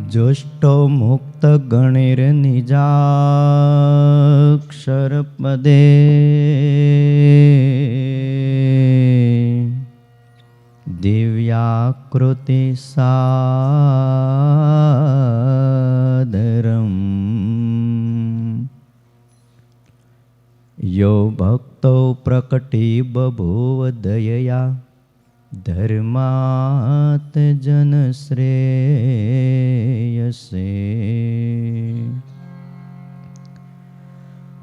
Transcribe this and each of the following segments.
जुष्टो मुक्त गणिर निजाक्षर पदे दिव्याकृति सादरम यो भक्तो प्रकटी बभूव दयया धर्मात जन श्रेयसे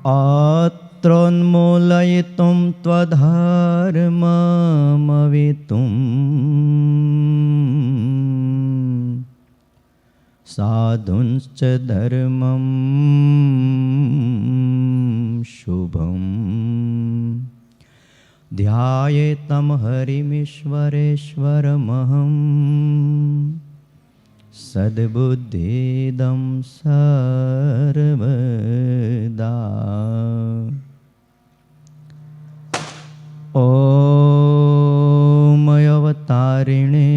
अत्रोन्मूलयितुं त्वधर्ममवितुं साधुंश्च धर्मं शुभम् ध्यायेतं हरिमीश्वरेश्वरमहं सद्बुद्धिदं सर्वदा। ॐ अवतारिणे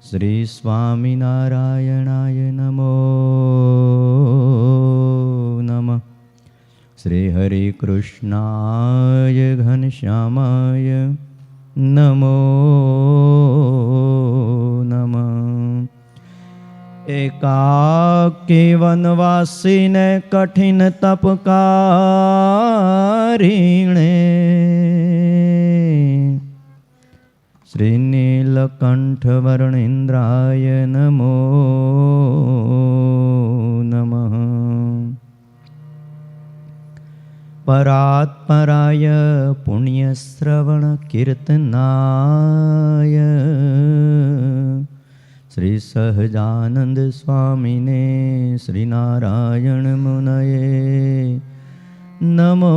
श्री स्वामिनारायणाय नमो नमः। श्री हरि कृष्णाय घनश्यामाय नमो नमः। एकाकी वनवासीने कठिन तपकारिणे श्री नीलकंठ वरुणेन्द्राय नमो नमः। परात्पराय पुण्यश्रवण कीर्तनाय श्री सहजानंद स्वामिने श्री नारायण मुनये नमो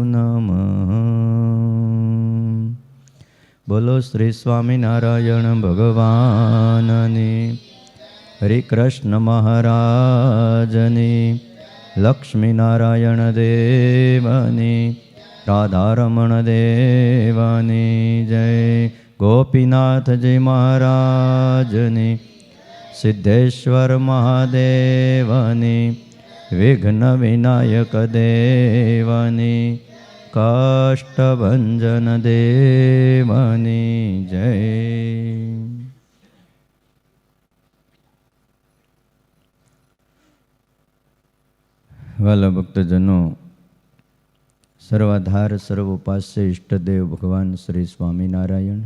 नमः। बोलो श्री स्वामिनारायण भगवाननी, हरे कृष्ण महाराजनी, लक्ष्मी नारायण देवनी, राधारमण देवानी जय। गोपीनाथ जी महाराजनी, सिद्धेश्वर महादेवनी, विघ्न विनायक देवनी, कष्टभंजन देवनी जय। वाला भक्तजनों, सर्वाधार सर्वोपास्य इष्टदेव भगवान श्री स्वामिनारायण,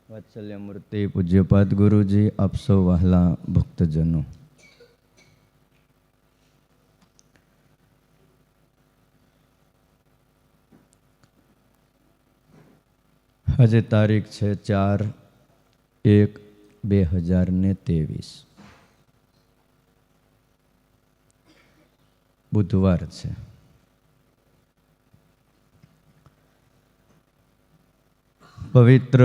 वात्सल्य मूर्ति पूज्यपाद गुरुजी, आप सौ वहाला भक्तजनों, आज तारीख है 4/1/2023 बुधवार है। पवित्र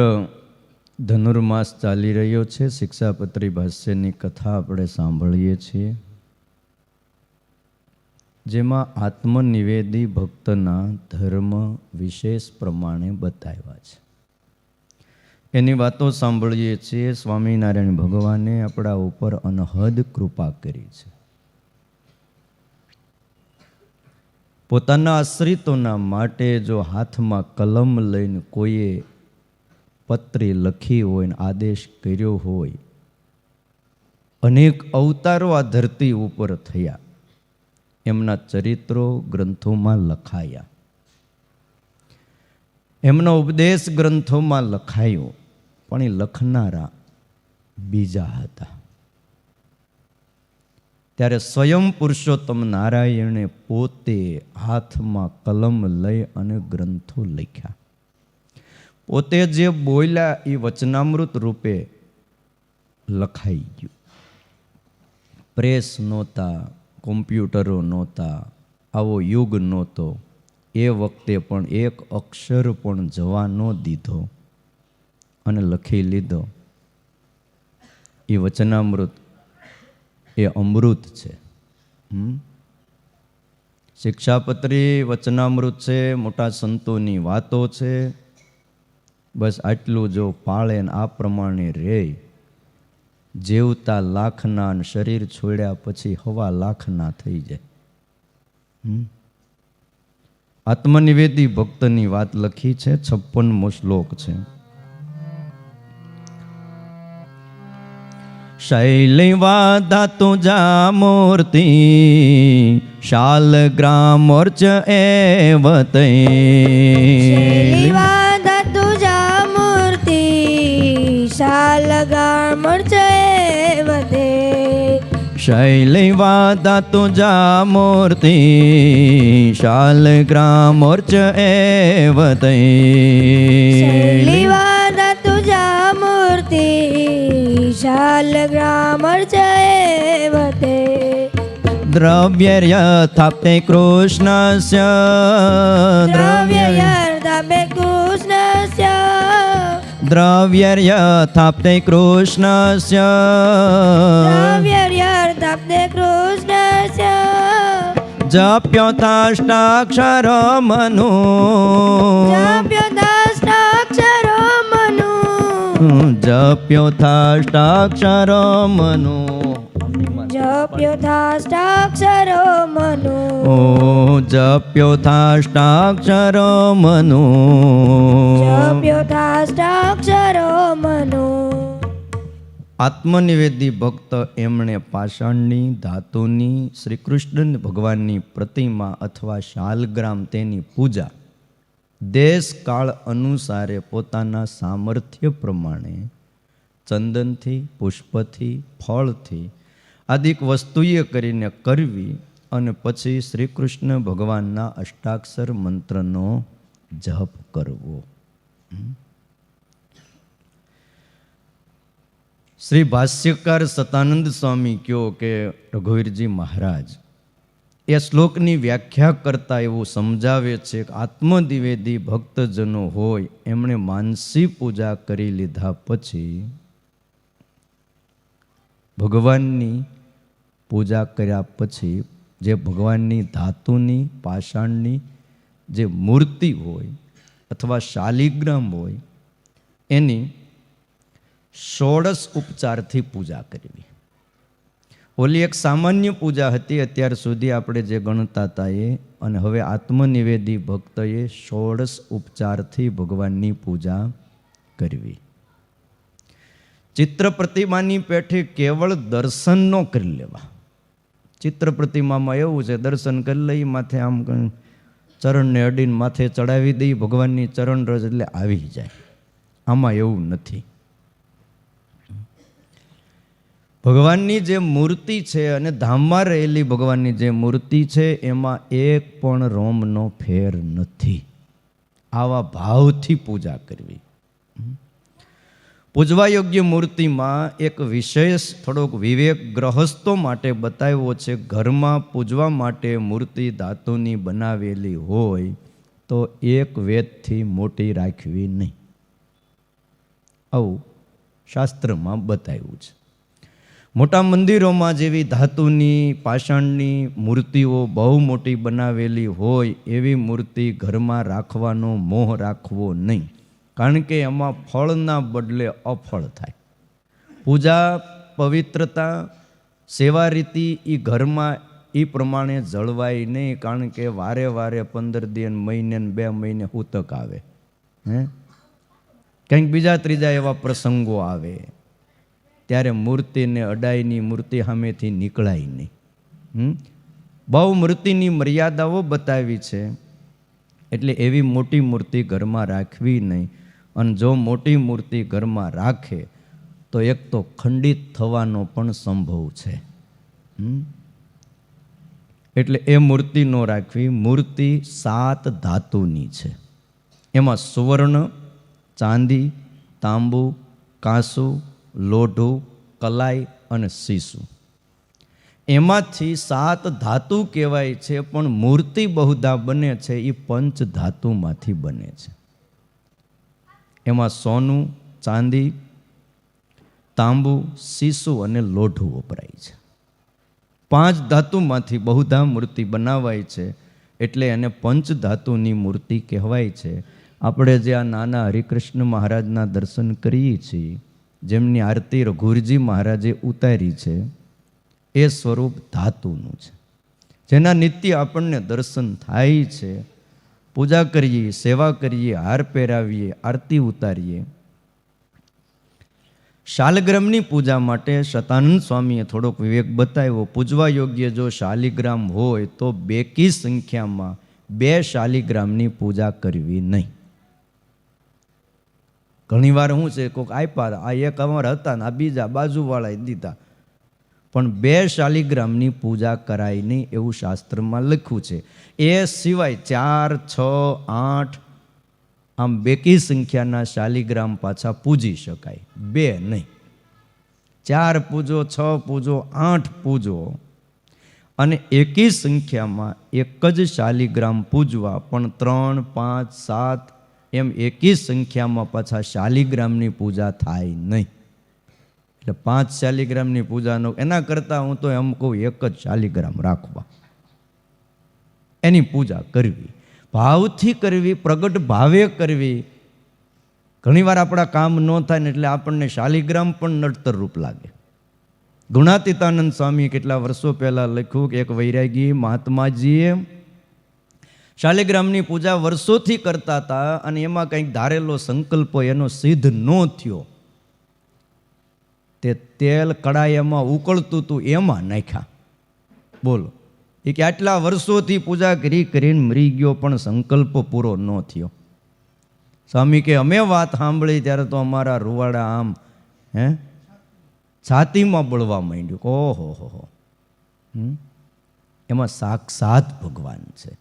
धनुर्मास चाली रह्यो छे। शिक्षापत्री भाष्यनी कथा આપણે સાંભળીએ છીએ, જેમાં આત્મનિવેદી ભક્તના ધર્મ વિશેષ પ્રમાણે બતાવ્યા છે। એની વાતો સાંભળીએ છીએ। સ્વામિનારાયણ ભગવાને આપણા ઉપર અનહદ કૃપા કરી છે। પોતાના આશ્રિતોના માટે જો હાથમાં કલમ લઈને કોઈએ પત્રી લખી હોય, આદેશ કર્યો હોય, અનેક અવતારો આ ધરતી ઉપર થયા, એમના ચરિત્રો ગ્રંથોમાં લખાયા, એમનો ઉપદેશ ગ્રંથોમાં લખાયો, પણ એ લખનારા બીજા હતા। ત્યારે સ્વયં પુરુષોત્તમ નારાયણે પોતે હાથમાં કલમ લઈ અને ગ્રંથો લખ્યા। પોતે જે બોલ્યા એ વચનામૃત રૂપે લખાઈ ગયું। પ્રેસ નહોતા, કોમ્પ્યુટરો નહોતા, આવો યુગ નહોતો। એ વખતે પણ એક અક્ષર પણ જવા ન દીધો અને લખી લીધો। એ વચનામૃત એ અમૃત છે। શિક્ષાપત્રી વચનામૃત છે, મોટા સંતોની વાતો છે, બસ આટલું જો પાળે ને આ પ્રમાણે રહે, જેવતા લાખના ને શરીર છોડ્યા પછી 1.25 લાખના થઈ જાય. આત્મનિવેદી ભક્તની વાત લખી છે, 56મો શ્લોક છે. શૈલૈવા તુજા મૂર્તિ શાલગ્રામોર્ચ એવ શૈલૈવા તુજા મૂર્તિ શાલગ્રામોર્ચ એવ શૈલૈવા તુજા મૂર્તિ શાલગ્રામોર્ચ એવ શૈલૈવા તુજા મૂર્તિ શાલગ્રામોર્ચ એવ દ્રવ્યર્યથાપ્તે કૃષ્ણસ્ય દ્રવ્યર્થાપ્તે કૃષ્ણસ્ય દ્રવ્યર્યથાપ્તે કૃષ્ણસ્ય દ્રવ્યર્થાપ્તે કૃષ્ણસ્ય જપ્યોથાષ્ટાક્ષરો મનુ જપ્યોથાષ્ટાક્ષરો મનુ જપ્યોથાષ્ટાક્ષરો મનુ જપ્યોથાષ્ટાક્ષરો મનુ ઓ જપ્યોથાષ્ટાક્ષરો મનુ જપ્યોથાષ્ટાક્ષરો મનુ. આત્મનિવેદી ભક્ત એમણે પાષાણની, ધાતુની, શ્રી કૃષ્ણ ભગવાનની પ્રતિમા અથવા શાલગ્રામ તેની પૂજા દેશ કાળ અનુસારે પોતાના સામર્થ્ય પ્રમાણે ચંદનથી, પુષ્પથી, ફળથી આદિક વસ્તુએ કરીને કરવી અને પછી શ્રી કૃષ્ણ ભગવાનના અષ્ટાક્ષર મંત્રનો જપ કરવો. શ્રી ભાષ્યકાર સતાનંદ સ્વામી કહો કે રઘુવીરજી મહારાજ એ શ્લોકની વ્યાખ્યા કરતા એવું સમજાવે છે કે આત્મનિવેદી ભક્તજનો હોય એમણે માનસી પૂજા કરી લીધા પછી ભગવાનની પૂજા કર્યા પછી જે ભગવાનની ધાતુની, પાષાણની જે મૂર્તિ હોય અથવા શાલિગ્રામ હોય એની 16 ઉપચારથી પૂજા કરવી. ઓલી એક સામાન્ય પૂજા હતી અત્યાર સુધી આપણે જે ગણતા હતા એ, અને હવે આત્મનિવેદી ભક્તએ 16 ઉપચારથી ભગવાનની પૂજા કરવી. ચિત્ર પ્રતિમાની પેઠે કેવળ દર્શન ન કરી લેવા. ચિત્ર પ્રતિમામાં એવું છે, દર્શન કરી લઈ, માથે આમ ચરણને અડીને માથે ચડાવી દઈ, ભગવાનની ચરણ રજ એટલે આવી જાય. આમાં એવું નથી. ભગવાનની જે મૂર્તિ છે અને ધામમાં રહેલી ભગવાનની જે મૂર્તિ છે એમાં એક પણ રોમનો ફેર નથી. આવા ભાવથી પૂજા કરવી. પૂજવા યોગ્ય મૂર્તિમાં એક વિશેષ થોડોક વિવેક ગ્રહસ્થો માટે બતાવ્યો છે. ઘરમાં પૂજવા માટે મૂર્તિ ધાતુની બનાવેલી હોય તો એક વેદથી મોટી રાખવી નહીં. આવું શાસ્ત્રમાં બતાવ્યું છે. મોટા મંદિરોમાં જેવી ધાતુની, પાષાણની મૂર્તિઓ બહુ મોટી બનાવેલી હોય એવી મૂર્તિ ઘરમાં રાખવાનો મોહ રાખવો નહીં, કારણ કે એમાં ફળના બદલે અફળ થાય. પૂજા, પવિત્રતા, સેવા રીતિ એ ઘરમાં એ પ્રમાણે જળવાય નહીં, કારણ કે વારે વારે 15 દિન, મહિને 2 મહિને ઉતક આવે, કંઈક બીજા ત્રીજા એવા પ્રસંગો આવે ત્યારે મૂર્તિને અડાઈની, મૂર્તિ સામેથી નીકળાય નહીં. બહુ મૂર્તિની મર્યાદાઓ બતાવી છે, એટલે એવી મોટી મૂર્તિ ઘરમાં રાખવી નહીં. અને જો મોટી મૂર્તિ ઘરમાં રાખે તો એક તો ખંડિત થવાનો પણ સંભવ છે. એટલે એ મૂર્તિ ન રાખવી. મૂર્તિ 7 ધાતુની છે. એમાં સુવર્ણ, ચાંદી, તાંબુ, કાંસુ, લોઢું, કલાઈ અને સીસું, એમાંથી 7 ધાતુ કહેવાય છે. પણ મૂર્તિ બહુધા બને છે એ 5 ધાતુમાંથી બને છે. એમાં સોનું, ચાંદી, તાંબુ, સીસું અને લોઢું વપરાય છે. 5 ધાતુમાંથી બહુધા મૂર્તિ બનાવાય છે, એટલે એને પંચધાતુની મૂર્તિ કહેવાય છે. આપણે જે આ નાના હરિકૃષ્ણ મહારાજના દર્શન કરીએ છીએ, જેમની આરતી રઘુરજી મહારાજે ઉતારી છે, એ સ્વરૂપ ધાતુનું છે, જેના નિત્ય આપણને દર્શન થાય છે. પૂજા કરીએ, સેવા કરીએ, હાર પહેરાવીએ, આરતી ઉતારીએ. શાલગ્રામની પૂજા માટે શતાનંદ સ્વામીએ થોડોક વિવેક બતાવ્યો. પૂજવા યોગ્ય જો શાલિગ્રામ હોય તો બેકી સંખ્યામાં 2 શાલિગ્રામની પૂજા કરવી નહીં. ઘણીવાર શું છે, કોઈક આપ્યા, આ એક અમારા હતા ને આ બીજા બાજુવાળાએ દીધા, પણ 2 શાલિગ્રામની પૂજા કરાય નહીં એવું શાસ્ત્રમાં લખ્યું છે. એ સિવાય 4, 6, 8 આમ બેકી સંખ્યાના શાલિગ્રામ પાછા પૂજી શકાય, 2 નહીં. 4 પૂજો, 6 પૂજો, 8 પૂજો, અને એકી સંખ્યામાં એક જ શાલિગ્રામ પૂજવા, પણ 3, 5, 7 એમ એકી સંખ્યામાં પાછા શાલિગ્રામની પૂજા થાય નહીં. એટલે 5 શાલિગ્રામની પૂજાનો, એના કરતાં હું તો એમ કહું 1 જ શાલિગ્રામ રાખવા, એની પૂજા કરવી, ભાવથી કરવી, પ્રગટ ભાવે કરવી. ઘણીવાર આપણા કામ ન થાય ને એટલે આપણને શાલિગ્રામ પણ નડતર રૂપ લાગે. ગુણાતીતાનંદ સ્વામી કેટલા વર્ષો પહેલાં લખ્યું કે એક વૈરાગી મહાત્માજીએ શાલિગ્રામની પૂજા વર્ષોથી કરતા હતા, અને એમાં કંઈક ધારેલો સંકલ્પ એનો સિદ્ધ ન થયો. તે તેલ કડાઈમાં ઉકળતું હતું એમાં નાખ્યા. બોલો, એ કે આટલા વર્ષોથી પૂજા કરીને મરી ગયો પણ સંકલ્પ પૂરો ન થયો. સ્વામી કે અમે વાત સાંભળી ત્યારે તો અમારા રૂવાડા આમ છાતીમાં બળવા માંડ્યું. ઓહો હો, એમાં સાક્ષાત ભગવાન છે.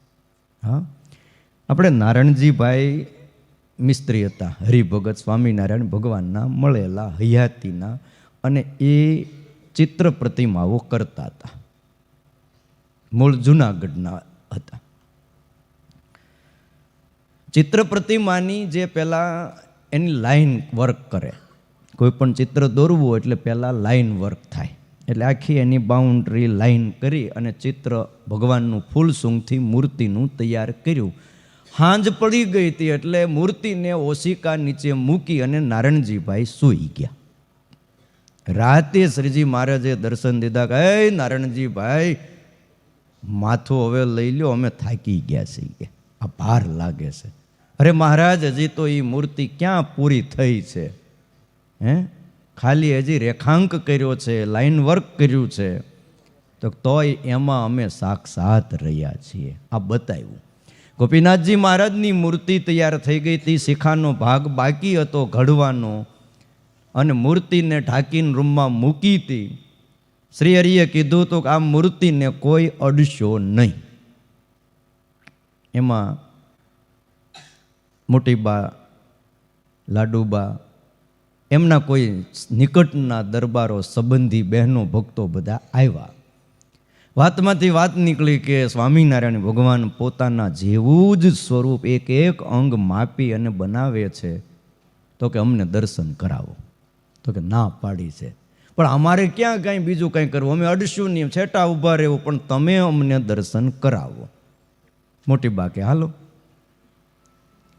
હા, આપણે નારણજીભાઈ મિસ્ત્રી હતા, હરિભગત સ્વામિનારાયણ ભગવાનના મળેલા હયાતીના, અને એ ચિત્ર પ્રતિમાઓ કરતા હતા. મૂળ જુનાગઢના હતા. ચિત્ર પ્રતિમાની જે પહેલાં એની લાઈન વર્ક કરે, કોઈ પણ ચિત્ર દોરવું એટલે પહેલાં લાઈન વર્ક થાય. એટલે આખી એની બાઉન્ડ્રી લાઈન કરી અને ચિત્ર ભગવાનનું ફૂલ સૂંઘથી મૂર્તિનું તૈયાર કર્યું. હાંજ પડી ગઈ હતી એટલે મૂર્તિને ઓશિકા નીચે મૂકી અને નારણજીભાઈ સૂઈ ગયા. રાતે શ્રીજી મહારાજે દર્શન દીધા કે હે નારણજીભાઈ, માથું હવે લઈ લ્યો, અમે થાકી ગયા છીએ, આ ભાર લાગે છે. અરે મહારાજ, હજી તો એ મૂર્તિ ક્યાં પૂરી થઈ છે, ખાલી હજી રેખાંક કર્યો છે, લાઈન વર્ક કર્યું છે, તો તોય એમાં અમે સાક્ષાત રહ્યા છીએ. આ બતાવ્યું. ગોપીનાથજી મહારાજની મૂર્તિ તૈયાર થઈ ગઈ હતી, શિખાનો ભાગ બાકી હતો ઘડવાનો, અને મૂર્તિને ઢાંકીને રૂમમાં મૂકી હતી. શ્રી હરિએ કીધું તો કે આ મૂર્તિને કોઈ અડશો નહીં. એમાં મોટીબા, લાડુબા, એમના કોઈ નિકટના દરબારો, સંબંધી, બહેનો, ભક્તો બધા આવ્યા. વાતમાંથી વાત નીકળી કે સ્વામિનારાયણ ભગવાન પોતાના જેવું જ સ્વરૂપ એક એક અંગ માપી અને બનાવે છે, તો કે અમને દર્શન કરાવો. તો કે ના પાડી છે, પણ અમારે ક્યાં કાંઈ બીજું કંઈ કરવું, અમે અડશું નહીં, છેટા ઊભા રહેવું, પણ તમે અમને દર્શન કરાવો. મોટી બા કે હાલો.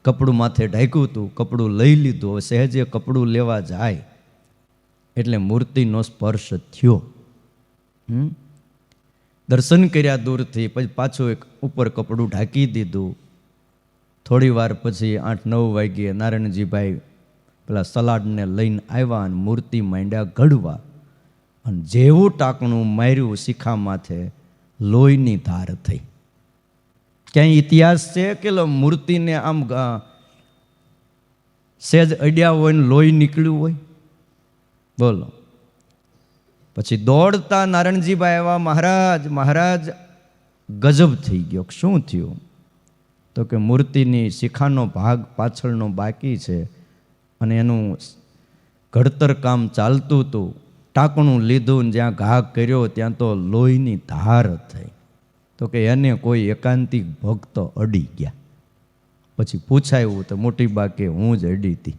કપડું માથે ઢાંક્યું હતું, કપડું લઈ લીધું. હવે સહેજે કપડું લેવા જાય એટલે મૂર્તિનો સ્પર્શ થયો. દર્શન કર્યા દૂરથી, પછી પાછું એક ઉપર કપડું ઢાંકી દીધું. થોડી વાર પછી 8-9 વાગ્યે નારાયણજીભાઈ પેલા સલાડને લઈને આવ્યા અને મૂર્તિ માંડ્યા ઘડવા. અને જેવું ટાંકણું માર્યું શિખા માથે, લોહીની ધાર થઈ. ક્યાંય ઇતિહાસ છે કે મૂર્તિને આમ સહેજ અડ્યા હોય ને લોહી નીકળ્યું હોય? બોલો. પછી દોડતા નારણજીભાઈ આવ્યા, મહારાજ મહારાજ ગજબ થઈ ગયો. શું થયું? તો કે મૂર્તિની શિખાનો ભાગ પાછળનો બાકી છે, અને એનું ઘડતર કામ ચાલતું હતું. ટાંકણું લીધું ને જ્યાં ઘા કર્યો ત્યાં તો લોહીની ધાર થઈ. તો કે એને કોઈ એકાંતિક ભક્ત અડી ગયા. પછી પૂછાયું તો મોટી બા કે હું જ અડી હતી.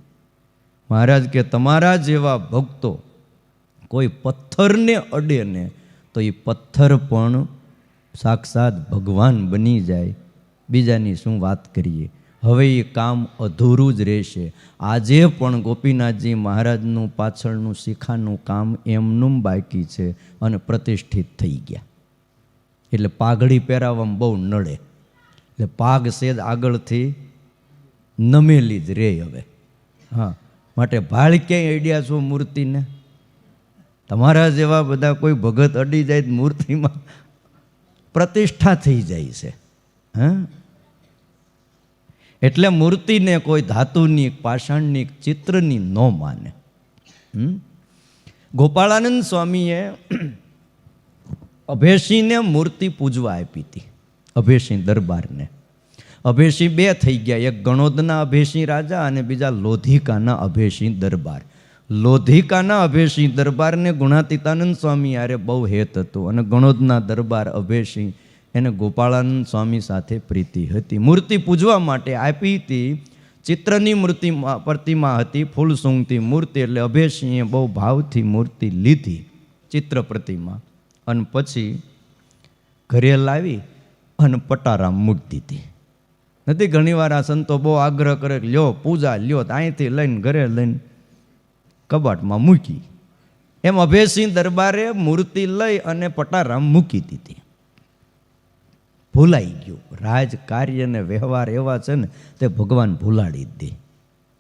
મહારાજ કે તમારા જેવા ભક્તો કોઈ પથ્થરને અડે ને તો એ પથ્થર પણ સાક્ષાત ભગવાન બની જાય. બીજાની શું વાત કરીએ. હવે એ કામ અધૂરું જ રહેશે. આજે પણ ગોપીનાથજી મહારાજનું પાછળનું શિખાનું કામ એમનું બાકી છે અને પ્રતિષ્ઠિત થઈ ગયા. એટલે પાઘડી પહેરાવવામાં બહુ નડે, એટલે પાઘ સેજ આગળથી નમેલી જ રે હવે. હા, માટે ભાળ ક્યાંય અડ્યા છો મૂર્તિને? તમારા જેવા બધા કોઈ ભગત અડી જાય મૂર્તિમાં પ્રતિષ્ઠા થઈ જાય છે. હા, એટલે મૂર્તિને કોઈ ધાતુની, પાષાણની, ચિત્રની ન માને. ગોપાળાનંદ સ્વામીએ અભેશીને મૂર્તિ પૂજવા આપી હતી, અભેશી દરબારને. અભેશી બે થઈ ગયા, એક ગણોદના અભેશી રાજા અને બીજા લોધિકાના અભેશી દરબાર. લોધિકાના અભેશી દરબારને ગુણાતીતાનંદ સ્વામી યારે બહુ હેત હતું અને ગણોદના દરબાર અભેશી એને ગોપાળાનંદ સ્વામી સાથે પ્રીતિ હતી. મૂર્તિ પૂજવા માટે આપી હતી. ચિત્રની મૂર્તિ પ્રતિમા હતી, ફૂલ સૂંઘતી મૂર્તિ, એટલે અભેશીએ બહુ ભાવથી મૂર્તિ લીધી, ચિત્ર પ્રતિમા, અને પછી ઘરે લાવી અને પટારામ મૂકી દીધી. નથી ઘણીવાર આ સંતો બહુ આગ્રહ કરે કે લ્યો પૂજા લ્યો, તો અહીંથી લઈને ઘરે લઈને કબાટમાં મૂકી. એમ અભેસિંહ દરબારે મૂર્તિ લઈ અને પટારામ મૂકી દીધી. ભૂલાઈ ગયું. રાજ કાર્ય ને વ્યવહાર એવા છે ને તે ભગવાન ભૂલાડી જ દે.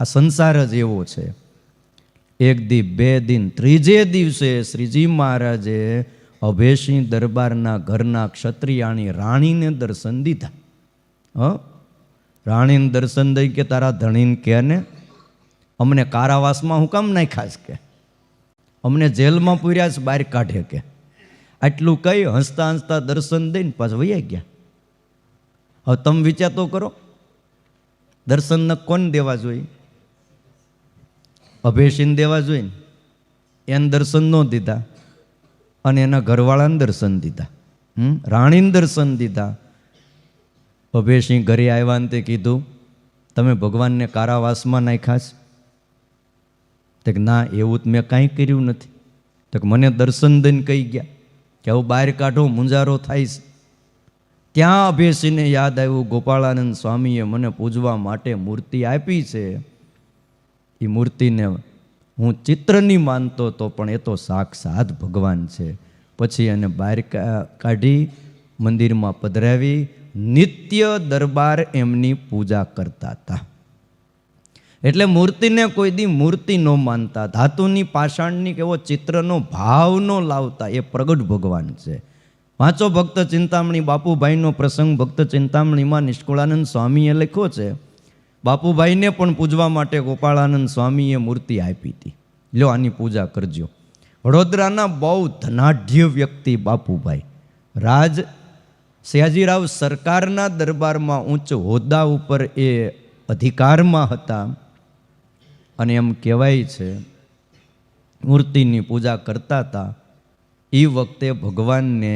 આ સંસાર જ એવો છે. એક દી, બે દિન, ત્રીજે દિવસે શ્રીજી મહારાજે અભેસિંહ દરબારના ઘરના ક્ષત્રિયાણી રાણીને દર્શન દીધા. રાણીને દર્શન દઈ કે તારા ધણીને કે ને અમને કારાવાસમાં હું કામ નાખ્યા છે, કે અમને જેલમાં પૂર્યા છે, બહાર કાઢે કે. આટલું કહી હસતા હસતા દર્શન દઈને પાછા વૈયા ગયા. હવે તમે વિચાર તો કરો, દર્શન ન કોને દેવા જોઈએ? અભેશીને દેવા જોઈએ ને. એને દર્શન ન દીધા અને એના ઘરવાળાને દર્શન દીધા, રાણીને દર્શન દીધા. અભેસિંહ ઘરે આવ્યા ને તે કીધું તમે ભગવાનને કારાવાસમાં નાખ્યા છે? તો કે ના, એવું તો મેં કાંઈ કર્યું નથી. તો કે મને દર્શન દઈને કહી ગયા કે આવું બહાર કાઢો, મુંજારો થાય છે. ત્યાં અભેસિંહને યાદ આવ્યું ગોપાળાનંદ સ્વામીએ મને પૂજવા માટે મૂર્તિ આપી છે. એ મૂર્તિને હું ચિત્રની માનતો હતો, પણ એ તો સાક્ષાત ભગવાન છે. પછી એને બહાર કાઢી મંદિરમાં પધરાવી. નિત્ય દરબાર એમની પૂજા કરતા હતા. એટલે મૂર્તિને કોઈ દી મૂર્તિ ન માનતા, ધાતુની, પાષાણની કે એવો ચિત્રનો ભાવ ન લાવતા. એ પ્રગટ ભગવાન છે. વાંચો ભક્ત ચિંતામણી, બાપુભાઈનો પ્રસંગ ભક્ત ચિંતામણીમાં નિષ્કુળાનંદ સ્વામીએ લખ્યો છે. બાપુભાઈને પણ પૂજવા માટે ગોપાળાનંદ સ્વામીએ મૂર્તિ આપી હતી. લ્યો આની પૂજા કરજો. વડોદરાના બહુ ધનાઢ્ય વ્યક્તિ બાપુભાઈ, રાજ સયાજીરાવ સરકારના દરબારમાં ઉચ્ચ હોદ્દા ઉપર એ અધિકારમાં હતા. અને એમ કહેવાય છે મૂર્તિની પૂજા કરતા હતા. એ વખતે ભગવાનને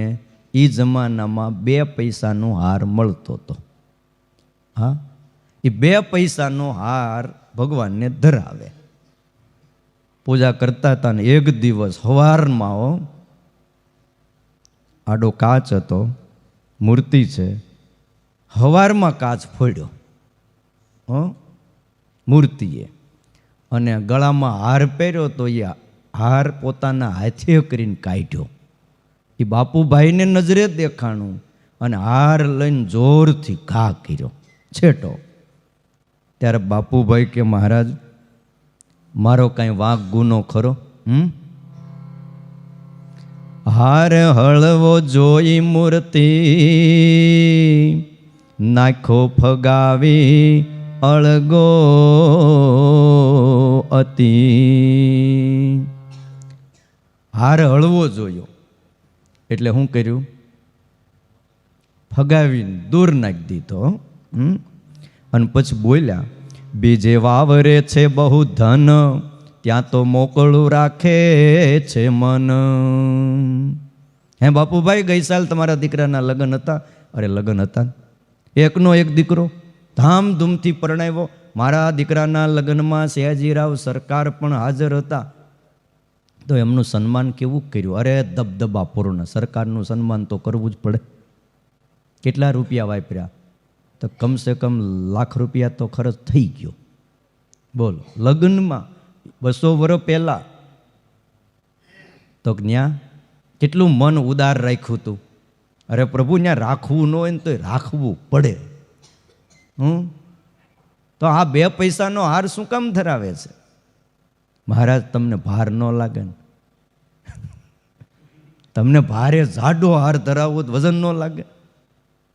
એ જમાનામાં 2 પૈસાનો હાર મળતો હતો. હા, એ 2 પૈસાનો હાર ભગવાનને ધરાવે. પૂજા કરતા હતા ને એક દિવસ સવારમાં આડો કાચ હતો, મૂર્તિ છે, સવારમાં કાચ ફોડ્યો મૂર્તિએ, અને ગળામાં હાર પહેર્યો તો એ હાર પોતાના હાથે કરીને કાઢ્યો. એ બાપુભાઈને નજરે દેખાણું અને હાર લઈને જોરથી ઘા કર્યો છેટો. ત્યારે બાપુભાઈ કે મહારાજ મારો કાંઈ વાંક ગુનો ખરો? હાર હળવો જોઈ મૂર્તિ નાખો ફગાવી અળગો અતિ. હાર હળવો જોયો એટલે શું કર્યું? ફગાવીને દૂર નાખી દીધો. અને પછી બોલ્યા બીજે વાવરે છે બહુ ધન, ત્યાં તો મોકળું રાખે છે મન. હે બાપુભાઈ, ગઈ સાલ તમારા દીકરાના લગ્ન હતા? અરે લગ્ન હતા, એકનો એક દીકરો ધામધૂમથી પરણાવ્યો. મારા દીકરાના લગ્નમાં સયાજીરાવ સરકાર પણ હાજર હતા. તો એમનું સન્માન કેવું કર્યું? અરે દબદબા પૂર્ણ. સરકારનું સન્માન તો કરવું જ પડે. કેટલા રૂપિયા વાપર્યા? તો કમસે કમ લાખ રૂપિયા તો ખર્ચ થઈ ગયો. બોલો, લગ્નમાં 200 વર્ષ પહેલાં તો ત્યાં કેટલું મન ઉદાર રાખ્યું હતું. અરે પ્રભુ, ત્યાં રાખવું ન હોય ને તો રાખવું પડે. તો આ 2 પૈસાનો હાર શું કામ ધરાવે છે? મહારાજ, તમને ભાર ન લાગે ને? તમને ભારે જાડો હાર ધરાવવો વજન ન લાગે?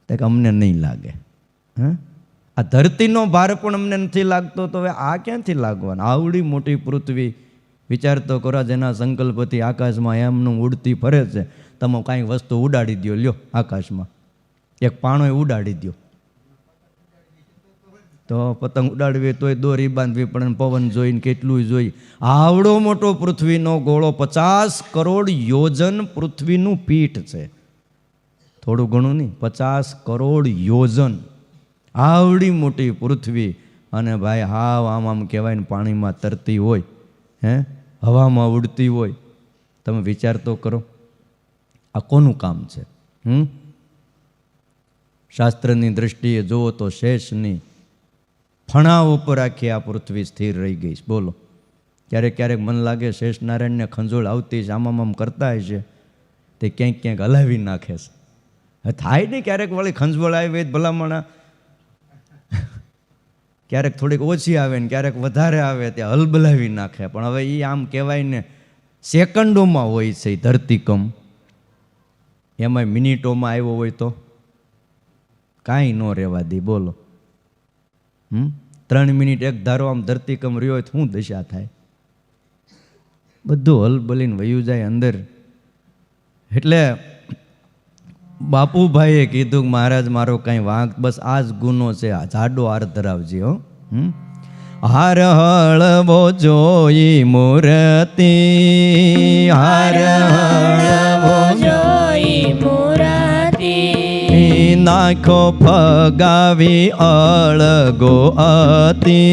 તો અમને નહીં લાગે. આ ધરતીનો ભાર પણ અમને નથી લાગતો, તો હવે આ ક્યાંથી લાગવાનો? આવડી મોટી પૃથ્વી વિચાર તો કરો, જેના સંકલ્પથી આકાશમાં એમનું ઉડતી ફરે છે. તમે કાંઈ વસ્તુ ઉડાડી દો, લ્યો આકાશમાં એક પાણો ઉડાડી દો, તો પતંગ ઉડાડવી તોય દોરી બાંધવી પણ પવન જોઈને કેટલું જોઈ. આવડો મોટો પૃથ્વીનો ગોળો, 50 કરોડ યોજન પૃથ્વીનું પીઠ છે. થોડું ઘણું નહીં, 50 કરોડ યોજન આવડી મોટી પૃથ્વી. અને ભાઈ હાવ આમ કહેવાય ને પાણીમાં તરતી હોય, હવામાં ઉડતી હોય. તમે વિચાર તો કરો, આ કોનું કામ છે? શાસ્ત્રની દૃષ્ટિએ જુઓ તો શેષની ફણા ઉપર આખી આ પૃથ્વી સ્થિર રહી ગઈ છે. બોલો, ક્યારેક ક્યારેક મન લાગે શેષનારાયણને ખંજોળ આવતી છે, આમ કરતા હશે, તે ક્યાંક ક્યાંક હલાવી નાખે છે. થાય નહીં ક્યારેક વળી ખંજોળ આવી ભલામણા, ક્યારેક થોડીક ઓછી આવે ને ક્યારેક વધારે આવે, ત્યાં હલબલાવી નાખે. પણ હવે એ આમ કહેવાય ને સેકન્ડોમાં હોય છે ધરતીકંપ. એમાંય મિનિટોમાં આવ્યો હોય તો કાંઈ ન રહેવા દે. બોલો, 3 મિનિટ એક ધારો આમ ધરતીકંપ રહ્યો હોય તો શું દશા થાય? બધું હલબલીને વયું જાય અંદર. એટલે બાપુભાઈએ કીધું કે મહારાજ, મારો કાંઈ વાંક, બસ આ જ ગુનો છે, જાડો હાર ધરાવજે. હાર હળવો જોઈ મૂર્તિ, હાર હળવો જોઈ મૂર્તિ, નાખો ફગાવી અળગો અતિ,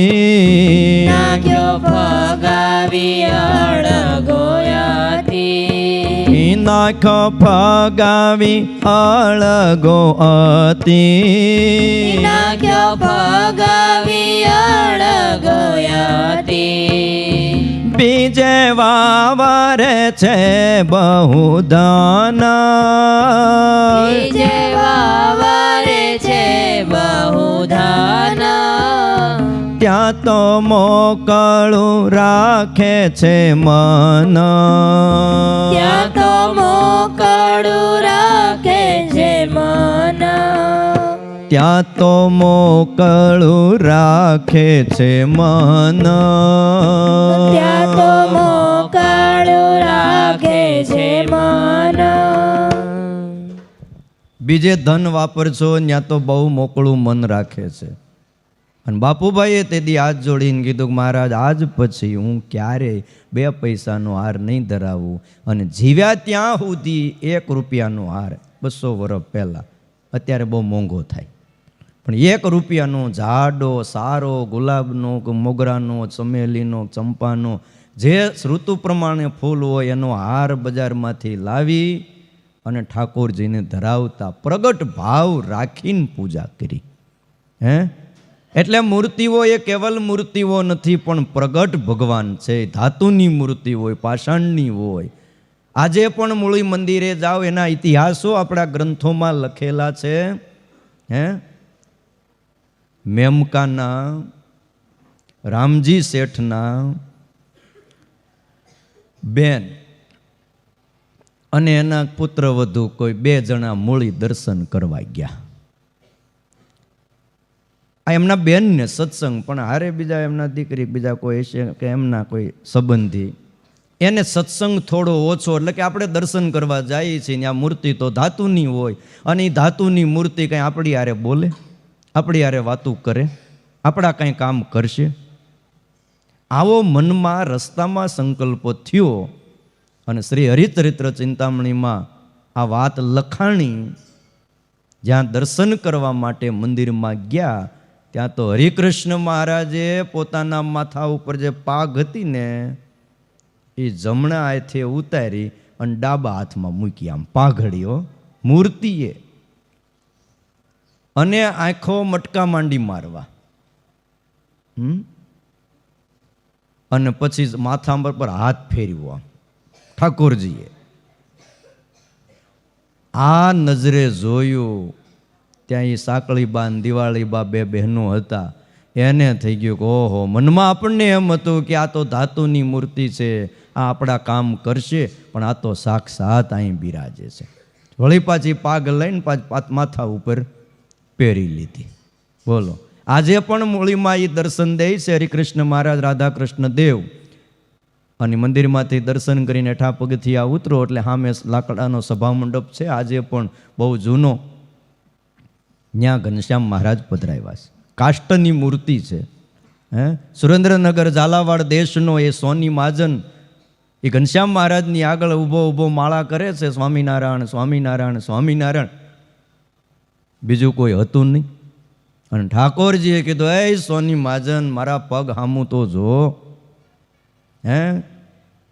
નાખ્યો ફગાવી અળગો અતિ, નાખો ફગાવી અળગો અતિ, નાખ્યો ફગાવી અળગો અતિ, બીજે વાવરે છે બહુ દાના, બીજે વાવરે છે બહુ ધાના, ત્યાં તો મોકળું રાખે છે મન, ત્યાં તો મોકળું રાખે છે મન, ત્યાં તો મોકળું રાખે છે મન, ત્યાં તો મોકળું રાખે છે મન. બીજે ધન વાપરશો ત્યાં તો બહુ મોકળું મન રાખે છે. અને બાપુભાઈએ તેથી હાથ જોડીને કીધું કે મહારાજ, આજ પછી હું ક્યારેય 2 પૈસાનો હાર નહીં ધરાવું. અને જીવ્યા ત્યાં સુધી 1 રૂપિયાનો હાર 200 વર્ષ પહેલાં, અત્યારે બહુ મોંઘો થાય, પણ 1 રૂપિયાનો જાડો સારો ગુલાબનો કે મોગરાનો, ચમેલીનો, ચંપાનો, જે ઋતુ પ્રમાણે ફૂલ હોય એનો હાર બજારમાંથી લાવી અને ઠાકોરજીને ધરાવતા, પ્રગટ ભાવ રાખીને પૂજા કરી. એટલે મૂર્તિઓ એ કેવલ મૂર્તિઓ નથી, પણ પ્રગટ ભગવાન છે. ધાતુની મૂર્તિ હોય, પાષાણની હોય. આજે પણ મૂળી મંદિરે જાઓ, એના ઇતિહાસો આપણા ગ્રંથોમાં લખેલા છે. મેમકાના, રામજી શેઠના બેન અને એના પુત્ર વધુ કોઈ 2 જણા મૂળી દર્શન કરવા ગયા. આ એમના બેનને સત્સંગ, પણ હારે બીજા એમના દીકરી, બીજા કોઈ હશે કે એમના કોઈ સંબંધી, એને સત્સંગ થોડો ઓછો. એટલે કે આપણે દર્શન કરવા જઈએ છીએ ને આ મૂર્તિ તો ધાતુની હોય, અને એ ધાતુની મૂર્તિ કંઈ આપણી હારે બોલે, આપણી હારે વાતું કરે, આપણા કંઈ કામ કરશે? આવો મનમાં રસ્તામાં સંકલ્પ થયો. અને શ્રી હરિચરિત્ર ચિંતામણીમાં આ વાત લખાણી. જ્યાં દર્શન કરવા માટે મંદિરમાં ગયા, ત્યાં તો હરિકૃષ્ણ મહારાજે પોતાના માથા ઉપર જે પાઘ હતી ને એ જમણા હાથે ઉતારી અને ડાબા હાથમાં મૂકી, આમ પાઘડીઓ મૂર્તિએ. અને આંખો મટકા માંડી મારવા. અને પછી માથા પર હાથ ફેરવો ઠાકોરજીએ. આ નજરે જોયું. ત્યાં એ સાંકળીબા ને દિવાળીબા બે બહેનો હતા. એને થઈ ગયું કે ઓહો, મનમાં આપણને એમ હતું કે આ તો ધાતુની મૂર્તિ છે, આ આપણા કામ કરશે, પણ આ તો સાક્ષાત અહીં બિરાજે છે. વળી પાછી પાગ લઈને માથા ઉપર પહેરી લીધી. બોલો, આજે પણ મૂળીમાં એ દર્શન દે છે હરિકૃષ્ણ મહારાજ, રાધા કૃષ્ણ દેવ. અને મંદિરમાંથી દર્શન કરીને ઠા પગથિયા ઉતરો એટલે સામે લાકડાનો સભા મંડપ છે, આજે પણ બહુ જૂનો. ત્યાં ઘનશ્યામ મહારાજ પધરાવ્યા છે. કાષ્ટની મૂર્તિ છે. સુરેન્દ્રનગર ઝાલાવાડ દેશનો એ સોની મહાજન એ ઘનશ્યામ મહારાજની આગળ ઊભો માળા કરે છે, સ્વામિનારાયણ સ્વામિનારાયણ સ્વામિનારાયણ. બીજું કોઈ હતું નહીં. અને ઠાકોરજીએ કીધું, એ સોની મહાજન, મારા પગ હામું તો જો.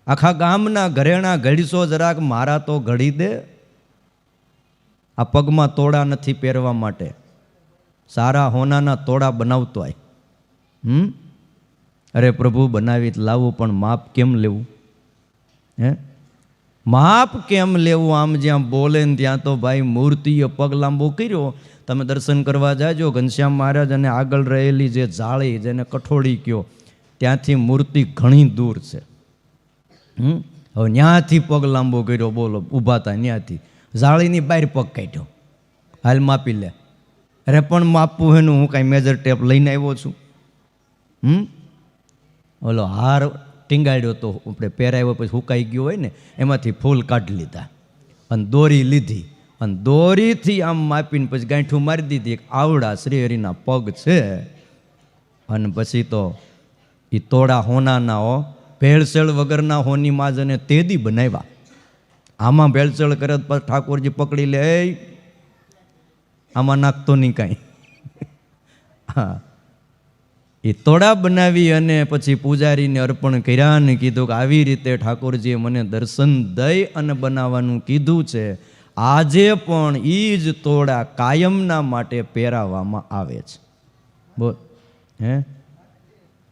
આખા ગામના ઘરેણા ઘડીશો, જરાક મારા તો ઘડી દે. આ પગમાં તોડા નથી પહેરવા માટે, સારા હોનાના તોડા બનાવતો આય. અરે પ્રભુ, બનાવી લાવવું, પણ માપ કેમ લેવું? માપ કેમ લેવું? આમ જ્યાં બોલે ને ત્યાં તો ભાઈ મૂર્તિએ પગ લાંબો કર્યો. તમે દર્શન કરવા જાજો ઘનશ્યામ મહારાજ, અને આગળ રહેલી જે જાળી, જેને કઠોળી કયો, ત્યાંથી મૂર્તિ ઘણી દૂર છે. હવે ત્યાંથી પગ લાંબો કર્યો, બોલો, ઊભા હતા ત્યાંથી જાળીની બહાર પગ કાઢ્યો. હાલ માપી લે. અરે પણ માપવું એનું, હું કાંઈ મેજર ટેપ લઈને આવ્યો છું? ઓલો હાર ટીંગાડ્યો તો આપણે પહેરાવ્યો, પછી હુકાઈ ગયો હોય ને, એમાંથી ફૂલ કાઢી લીધા અને દોરી લીધી, અને દોરીથી આમ માપીને પછી ગાંઠું મારી દીધી. એક આવડા શ્રીહરિના પગ છે. અને પછી તો એ તોડા હોનાના હો, ભેળસેળ વગરના હોની માજને તેદી બનાવ્યા. આમાં ભેળસેળ કરે પછી ઠાકોરજી પકડી લે, આમાં નાખતો નહીં કાંઈ. હા, એ તોડા બનાવી અને પછી પૂજારીને અર્પણ કર્યા અને કીધું કે આવી રીતે ઠાકોરજીએ મને દર્શન દઈ અને બનાવવાનું કીધું છે. આજે પણ એ જ તોડા કાયમના માટે પહેરાવવામાં આવે છે. બોલ,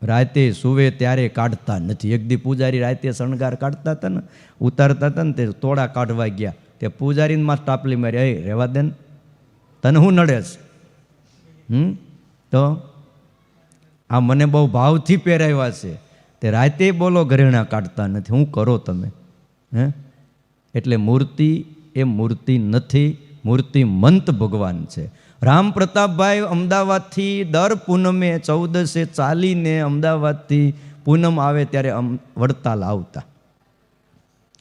રાતે સુવે ત્યારે કાઢતા નથી. એક દી પૂજારી રાતે શણગાર કાઢતા હતા ને, ઉતારતા હતા ને, તે તોડા કાઢવા ગયા. તે પૂજારીને માં ટાપલી મારી, એ રહેવા દે ને, તને હું નડે છે? તો આ મને બહુ ભાવથી પહેરાવ્યા છે, તે રાતે બોલો ઘરેણા કાઢતા નથી, હું કરો તમે? એટલે મૂર્તિ એ મૂર્તિ નથી, મૂર્તિમંત ભગવાન છે. રામ પ્રતાપભાઈ અમદાવાદથી દર પૂનમે 14 ચાલીને અમદાવાદથી પૂનમ આવે ત્યારે વડતાલ આવતા.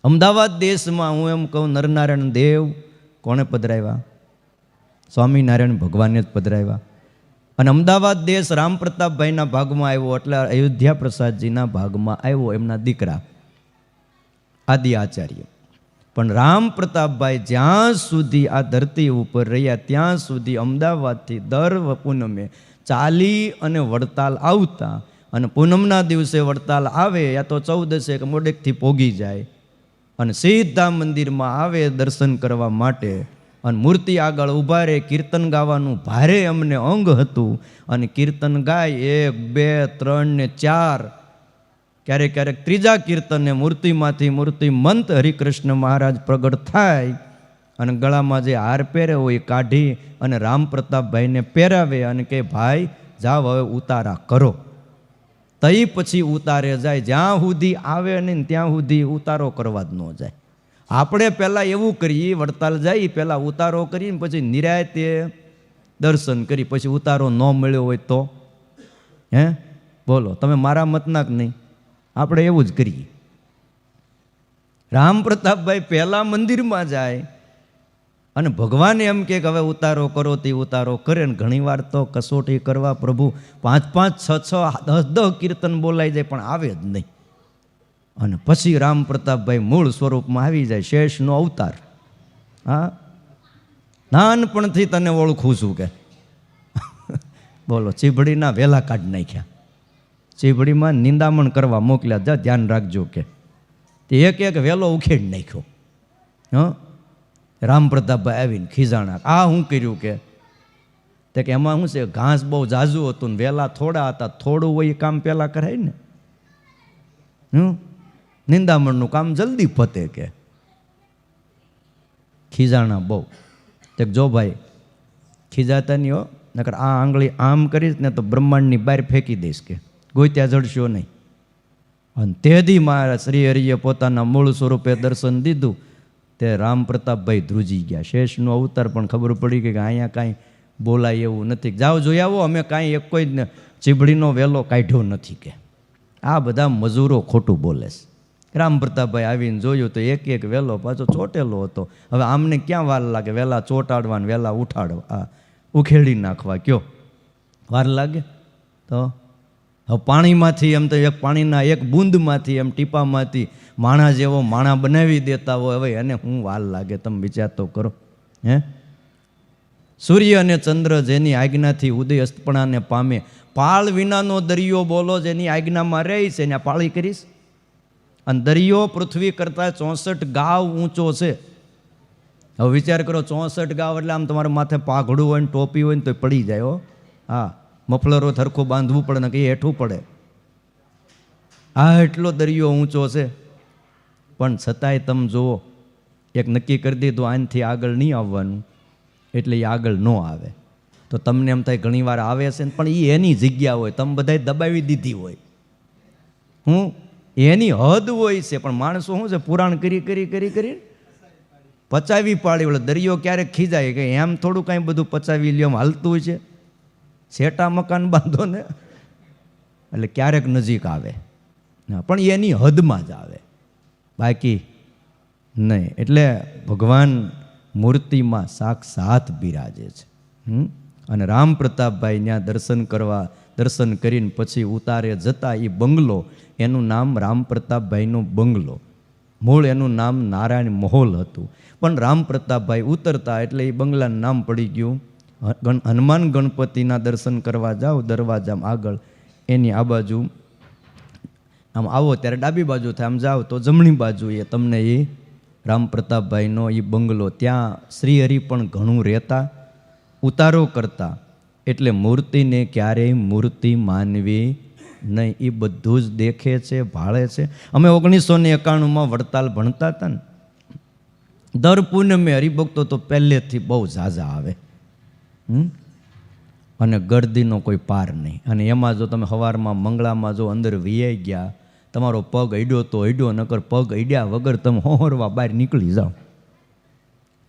અમદાવાદ દેશમાં હું એમ કહું, નરનારાયણ દેવ કોણે પધરાવ્યા? સ્વામિનારાયણ ભગવાને જ પધરાવ્યા. અને અમદાવાદ દેશ રામ પ્રતાપભાઈના ભાગમાં આવ્યો, એટલે અયોધ્યા પ્રસાદજીના ભાગમાં આવ્યો, એમના દીકરા આદિ આચાર્ય. પણ રામ પ્રતાપભાઈ જ્યાં સુધી આ ધરતી ઉપર રહ્યા ત્યાં સુધી અમદાવાદથી દર પૂનમે ચાલી અને વડતાલ આવતા. અને પૂનમના દિવસે વડતાલ આવે, યા તો 14 કે મોડેકથી પોગી જાય અને સીધા મંદિરમાં આવે દર્શન કરવા માટે. અને મૂર્તિ આગળ ઊભા રહે, કીર્તન ગાવાનું ભારે અમને અંગ હતું. અને કીર્તન ગાય 1, 2, 3 ને 4, ક્યારેક ક્યારેક ત્રીજા કીર્તનને મૂર્તિમાંથી મૂર્તિમંત હરિકૃષ્ણ મહારાજ પ્રગટ થાય અને ગળામાં જે હાર પહેરે હોય એ કાઢી અને રામ પ્રતાપભાઈને પહેરાવે અને કે ભાઈ જાઓ હવે ઉતારા કરો. તઈ પછી ઉતારે જાય, જ્યાં સુધી આવે નહીં ત્યાં સુધી ઉતારો કરવા જ ન જાય. આપણે પહેલાં એવું કરીએ, વડતાલ જઈએ પહેલાં ઉતારો કરીને પછી નિરાયતે દર્શન કરી, પછી ઉતારો ન મળ્યો હોય તો બોલો, તમે મારા મતના કે નહીં? આપણે એવું જ કરીએ. રામ પ્રતાપભાઈ પહેલાં મંદિરમાં જાય અને ભગવાન એમ કે હવે ઉતારો કરો, તે ઉતારો કરે. ને ઘણીવાર તો કસોટી કરવા પ્રભુ 5, 5, 6, 10 કીર્તન બોલાઈ જાય પણ આવે જ નહીં. અને પછી રામ પ્રતાપભાઈ મૂળ સ્વરૂપમાં આવી જાય, શેષનો અવતાર. હા, નાનપણથી તને ઓળખું છું કે બોલો, ચીભડીના વેલા કાઢી નાખ્યા, ચીભડીમાં નિંદામણ કરવા મોકલ્યા, જા ધ્યાન રાખજો કે તે એક વેલો ઉખેડી નાખ્યો. રામ પ્રતાપભાઈ આવીને ખીજાણા, આ શું કર્યું કે તે કે એમાં શું છે, ઘાસ બહુ ઝાઝું હતું ને વહેલા થોડા હતા, થોડું હોય એ કામ પહેલાં કરાય ને. નિંદામણનું કામ જલ્દી પતે કે. ખીજાણા બહુ. તે જો ભાઈ ખીજાતા નહીં હો, નકર આ આંગળી આમ કરીશ ને તો બ્રહ્માંડની બહાર ફેંકી દઈશ કે, ગોત્યા જડશો નહીં. અને તેથી મારા શ્રી હરિએ પોતાના મૂળ સ્વરૂપે દર્શન દીધું. તે રામ પ્રતાપભાઈ ધ્રુજી ગયા. શેષનો અવતાર પણ ખબર પડી કે અહીંયા કાંઈ બોલાય એવું નથી. જાઓ જોઈ આવો, અમે કાંઈ એક કોઈ ચીભડીનો વેલો કાઢ્યો નથી કે. આ બધા મજૂરો ખોટું બોલે છે. રામ પ્રતાપભાઈ આવીને જોયું તો એક એક વેલો પાછો ચોટેલો હતો. હવે આમને ક્યાં વાર લાગે વહેલા ચોટાડવા ને વહેલા ઉઠાડવા, ઉખેડી નાખવા, કયો વાર લાગે? તો હવે પાણીમાંથી એમ તો એક પાણીના એક બૂંદમાંથી એમ ટીપામાંથી માણા જેવો માણા બનાવી દેતા હોય, હવે એને શું વાર લાગે? તમે વિચાર તો કરો. હે, સૂર્ય અને ચંદ્ર જેની આજ્ઞાથી ઉદય અસ્તપણાને પામે, પાળ વિનાનો દરિયો બોલો જેની આજ્ઞામાં રહીશ એને પાળી કરીશ. અને દરિયો પૃથ્વી કરતાં 64 ગાવ ઊંચો છે. હવે વિચાર કરો, 64 ગાવ એટલે આમ તમારા માથે પાઘડું હોય ને ટોપી હોય ને તો પડી જાય. હો હા, મફલરો થરખું બાંધવું પડે ને કંઈ હેઠું પડે. આ એટલો દરિયો ઊંચો છે. પણ છતાંય તમે જુઓ, એક નક્કી કરી દીધું આનાથી આગળ નહીં આવવાનું, એટલે એ આગળ ન આવે. તો તમને એમ થાય ઘણી વાર આવે છે, પણ એ એની જગ્યા હોય, તમે બધાય દબાવી દીધી હોય. એની હદ હોય છે. પણ માણસો શું છે, પુરાણ કરી કરી કરી કરી પચાવી પાડી. એટલે દરિયો ક્યારેક ખીજાય કે એમ થોડું કાંઈ બધું પચાવી લ્યો, હાલતું હોય છે. શેટા મકાન બાંધો ને એટલે ક્યારેક નજીક આવે, પણ એની હદમાં જ આવે, બાકી નહીં. એટલે ભગવાન મૂર્તિમાં સાક્ષાત બિરાજે છે. અને રામ પ્રતાપભાઈ ત્યાં દર્શન કરીને પછી ઉતારે જતા એ બંગલો, એનું નામ રામ પ્રતાપભાઈનો બંગલો. મૂળ એનું નામ નારાયણ મહોલ હતું, પણ રામ પ્રતાપભાઈ ઉતરતા એટલે એ બંગલાનું નામ પડી ગયું. હનુમાન ગણપતિના દર્શન કરવા જાઓ દરવાજામાં આગળ, એની આ બાજુ આમ આવો ત્યારે ડાબી બાજુ થાય, આમ જાઓ તો જમણી બાજુએ તમને એ રામ પ્રતાપભાઈનો એ બંગલો. ત્યાં શ્રીહરિ પણ ઘણું રહેતા, ઉતારો કરતા. એટલે મૂર્તિને ક્યારેય મૂર્તિ માનવી નહીં. એ બધું જ દેખે છે, ભાળે છે. અમે 1991માં વડતાલ ભણતા હતા ને, દર પૂનમે હરિભક્તો તો પહેલેથી બહુ ઝાઝા આવે, અને ગરદીનો કોઈ પાર નહીં. અને એમાં જો તમે સવારમાં મંગળામાં જો અંદર વિયાઈ ગયા, તમારો પગ અડ્યો તો અડ્યો, નકર પગ અડ્યા વગર તમે હોહરવા બહાર નીકળી જાઓ.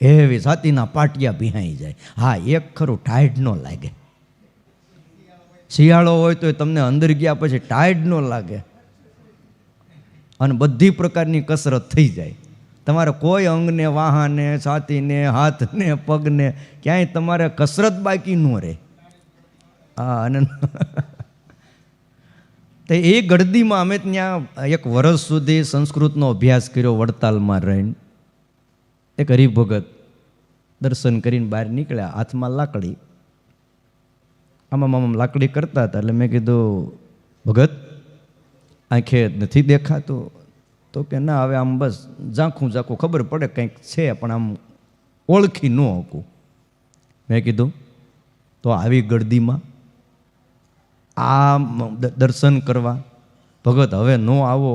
એવી છાતીના પાટિયા ભીહાઈ જાય. હા, એક ખરું ટાઈટ ન લાગે. શિયાળો હોય તો તમને અંદર ગયા પછી ટાઈટ ન લાગે, અને બધી પ્રકારની કસરત થઈ જાય. તમારે કોઈ અંગને, વાહાને, છાતીને, હાથને, પગને ક્યાંય તમારે કસરત બાકી ન રહે. હા, અને તો એ ગળદીમાં અમે ત્યાં એક વર્ષ સુધી સંસ્કૃતનો અભ્યાસ કર્યો વડતાલમાં રહીને. એક હરિભગત દર્શન કરીને બહાર નીકળ્યા, હાથમાં લાકડી, આમાં લાકડી કરતા હતા. એટલે મેં કીધું, ભગત આંખે નથી દેખાતું? તો કે ના, હવે આમ બસ ઝાંખું ખબર પડે કંઈક છે, પણ આમ ઓળખી ન શકું. મેં કીધું, તો આવી ગળદીમાં આ દર્શન કરવા ભગત હવે ન આવો,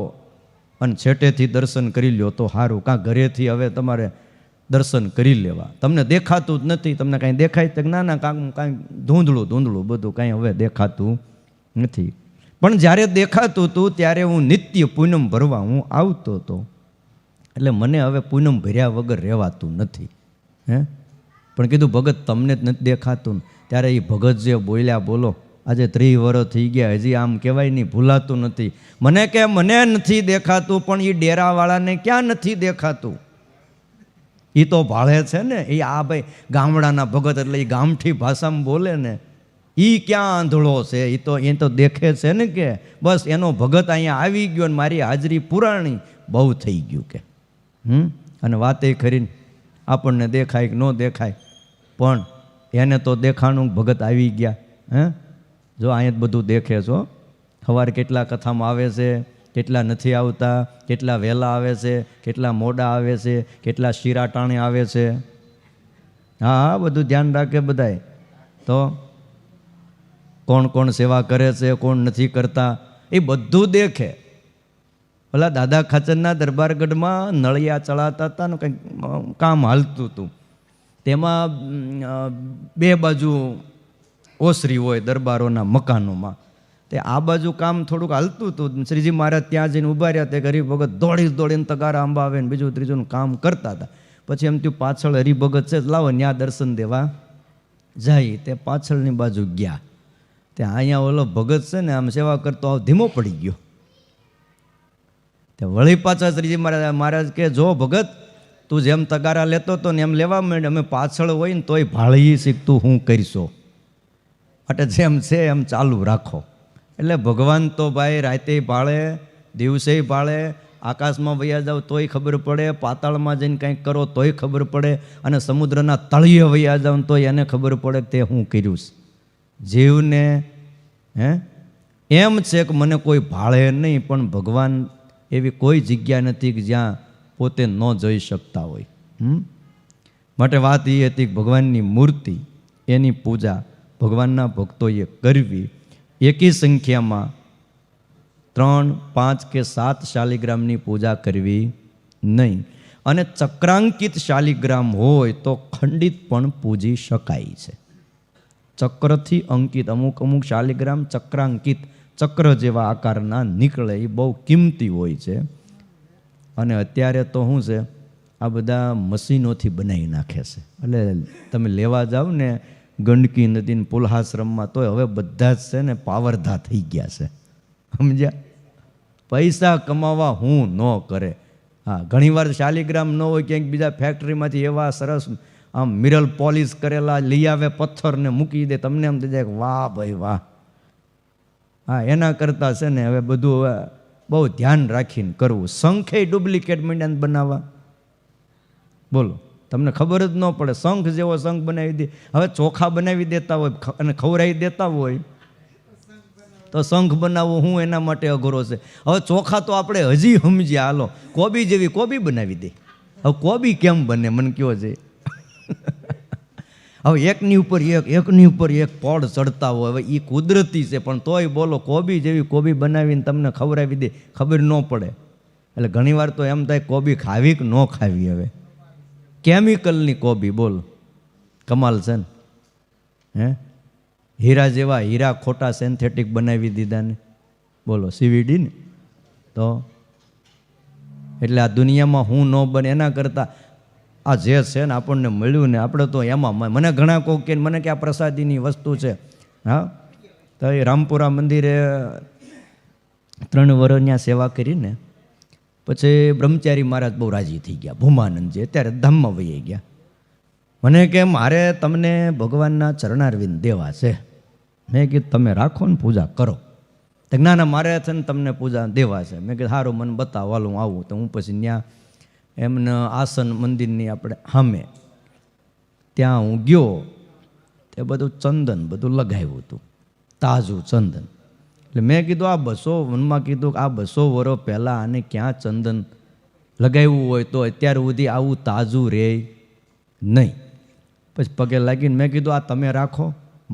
અને છેટેથી દર્શન કરી લ્યો તો સારું, કાં ઘરેથી હવે તમારે દર્શન કરી લેવા. તમને દેખાતું જ નથી. તમને કાંઈ દેખાય તો ના ના, કાંઈ ધૂંધળું બધું કાંઈ હવે દેખાતું નથી. પણ જ્યારે દેખાતું હતું ત્યારે હું નિત્ય પૂનમ ભરવા હું આવતો હતો, એટલે મને હવે પૂનમ ભર્યા વગર રહેવાતું નથી. પણ કીધું, ભગત તમને જ નથી દેખાતું. ત્યારે એ ભગત જે બોલ્યા, બોલો આજે 30 વર્ષ થઈ ગયા, હજી આમ કહેવાય નહીં, ભૂલાતું નથી. મને કે મને નથી દેખાતું, પણ એ ડેરાવાળાને ક્યાં નથી દેખાતું? એ તો ભાળે છે ને. એ આ ભાઈ ગામડાના ભગત એટલે એ ગામઠી ભાષામાં બોલે ને, એ ક્યાં આંધળો છે? એ તો દેખે છે ને કે બસ એનો ભગત અહીંયા આવી ગયો ને મારી હાજરી પુરાણી, બહુ થઈ ગયું કે. અને વાતે કરીને આપણને દેખાય કે ન દેખાય, પણ એને તો દેખાણું ભગત આવી ગયા. જો અહીંયા જ બધું દેખે છો. સવારે કેટલા કથામાં આવે છે, કેટલા નથી આવતા, કેટલા વહેલા આવે છે, કેટલા મોડા આવે છે, કેટલા શીરા ટાણે આવે છે. હા, બધું ધ્યાન રાખે બધાય. તો કોણ કોણ સેવા કરે છે, કોણ નથી કરતા, એ બધું દેખે. ઓલા દાદા ખાચરના દરબારગઢમાં નળિયા ચડાતા હતા ને કંઈક કામ હાલતું હતું. તેમાં બે બાજુ ઓસરી હોય દરબારોના મકાનોમાં. તે આ બાજુ કામ થોડુંક હાલતું હતું. શ્રીજી મહારાજ ત્યાં જઈને ઊભા રહ્યા. તે હરિભગત દોડીને તગારા આંબાવે ને બીજું ત્રીજું કામ કરતા હતા. પછી એમ થયું પાછળ હરિભગત છે લાવો ત્યાં દર્શન દેવા જાય. તે પાછળની બાજુ ગયા. તે અહીંયા ઓલો ભગત છે ને આમ સેવા કરતો આવ ધીમો પડી ગયો. તે વળી પાછા શ્રીજી મહારાજ કે જો ભગત તું જેમ તગારા લેતો હતો ને એમ લેવા માંડ, અમે પાછળ હોય ને તોય ભાળી શીખતું હું કરીશો, માટે જેમ છે એમ ચાલુ રાખો. એટલે ભગવાન તો ભાઈ રાતે ભાળે, દિવસે ભાળે, આકાશમાં વયા જાવ તોય ખબર પડે, પાતાળમાં જઈને કંઈક કરો તોય ખબર પડે, અને સમુદ્રના તળિયે વયા જાવ તોય એને ખબર પડે કે તે હું કર્યું છે. જીવને એમ છે કે મને કોઈ ભાળે નહીં, પણ ભગવાન એવી કોઈ જગ્યા નથી કે જ્યાં પોતે ન જઈ શકતા હોય. માટે વાત એ હતી કે ભગવાનની મૂર્તિ, એની પૂજા ભગવાનના ભક્તોએ કરવી. એકી સંખ્યામાં 3, 5 કે 7 શાલિગ્રામની પૂજા કરવી નહીં. અને ચક્રાંકિત શાલિગ્રામ હોય તો ખંડિત પણ પૂજી શકાય છે. ચક્રથી અંકિત અમુક શાલિગ્રામ ચક્રાંકિત, ચક્ર જેવા આકારના નીકળે, એ બહુ કિંમતી હોય છે. અને અત્યારે તો શું છે, આ બધા મશીનોથી બનાવી નાખે છે. એટલે તમે લેવા જાઓ ને ગંડકી નદીને પુલહાશ્રમમાં, તોય હવે બધા જ છે ને પાવરધા થઈ ગયા છે. સમજ્યા? પૈસા કમાવા હું ન કરે. હા, ઘણીવાર શાલિગ્રામ ન હોય, ક્યાંક બીજા ફેક્ટરીમાંથી એવા સરસ આમ મિરલ પોલિશ કરેલા લઈ આવે પથ્થરને મૂકી દે, તમને એમ થઈ જાય કે વાહ ભાઈ વાહ. હા, એના કરતાં છે ને હવે બધું હવે બહુ ધ્યાન રાખીને કરવું. શંખે ડુપ્લિકેટ મીંડાને બનાવવા, બોલો તમને ખબર જ ન પડે. શંખ જેવો શંખ બનાવી દે. હવે ચોખા બનાવી દેતા હોય અને ખવડાવી દેતા હોય તો શંખ બનાવવો હું એના માટે અઘરો છે. હવે ચોખા તો આપણે હજી સમજ્યા, હાલો કોબી જેવી કોબી બનાવી દે. હવે કોબી કેમ બને મને કયો છે? હવે એકની ઉપર એક પડ ચડતા હોય. હવે એ કુદરતી છે, પણ તોય બોલો કોબી જેવી કોબી બનાવીને તમને ખવડાવી દે, ખબર ન પડે. એટલે ઘણીવાર તો એમ થાય કોબી ખાવી કે ન ખાવી. હવે કેમિકલની કોબી, બોલો કમાલ છે ને. હીરા જેવા હીરા ખોટા સિન્થેટિક બનાવી દીધા ને, બોલો CVD ને. તો એટલે આ દુનિયામાં હું ન બને એના કરતાં આ જે છે ને આપણને મળ્યું ને, આપણે તો એમાં મને ઘણા કહો કે મને કે આ પ્રસાદીની વસ્તુ છે. હા, તો એ રામપુરા મંદિરે 3 વર્ષ ત્યાં સેવા કરીને પછી બ્રહ્મચારી મહારાજ બહુ રાજી થઈ ગયા, ભૂમાનંદજી અત્યારે ધામમાં વહી ગયા. મને કે મારે તમને ભગવાનના ચરણારવિંદ દેવા છે. મેં કીધું તમે રાખો ને પૂજા કરો. તો ના ના મારે છે ને તમને પૂજા દેવા છે. મેં કીધું સારું મને બતાવો, હાલ હું આવું. તો હું પછી ત્યાં એમને આસન મંદિરની આપણે સામે ત્યાં હું ગયો. તે બધું ચંદન બધું લગાવ્યું હતું, તાજું ચંદન. એટલે મેં કીધું આ 200 મનમાં કીધું કે આ 200 વર્ષ પહેલાં આને ક્યાં ચંદન લગાવ્યું હોય તો અત્યાર સુધી આવું તાજું રહે નહીં. પછી પગે લાગીને મેં કીધું આ તમે રાખો,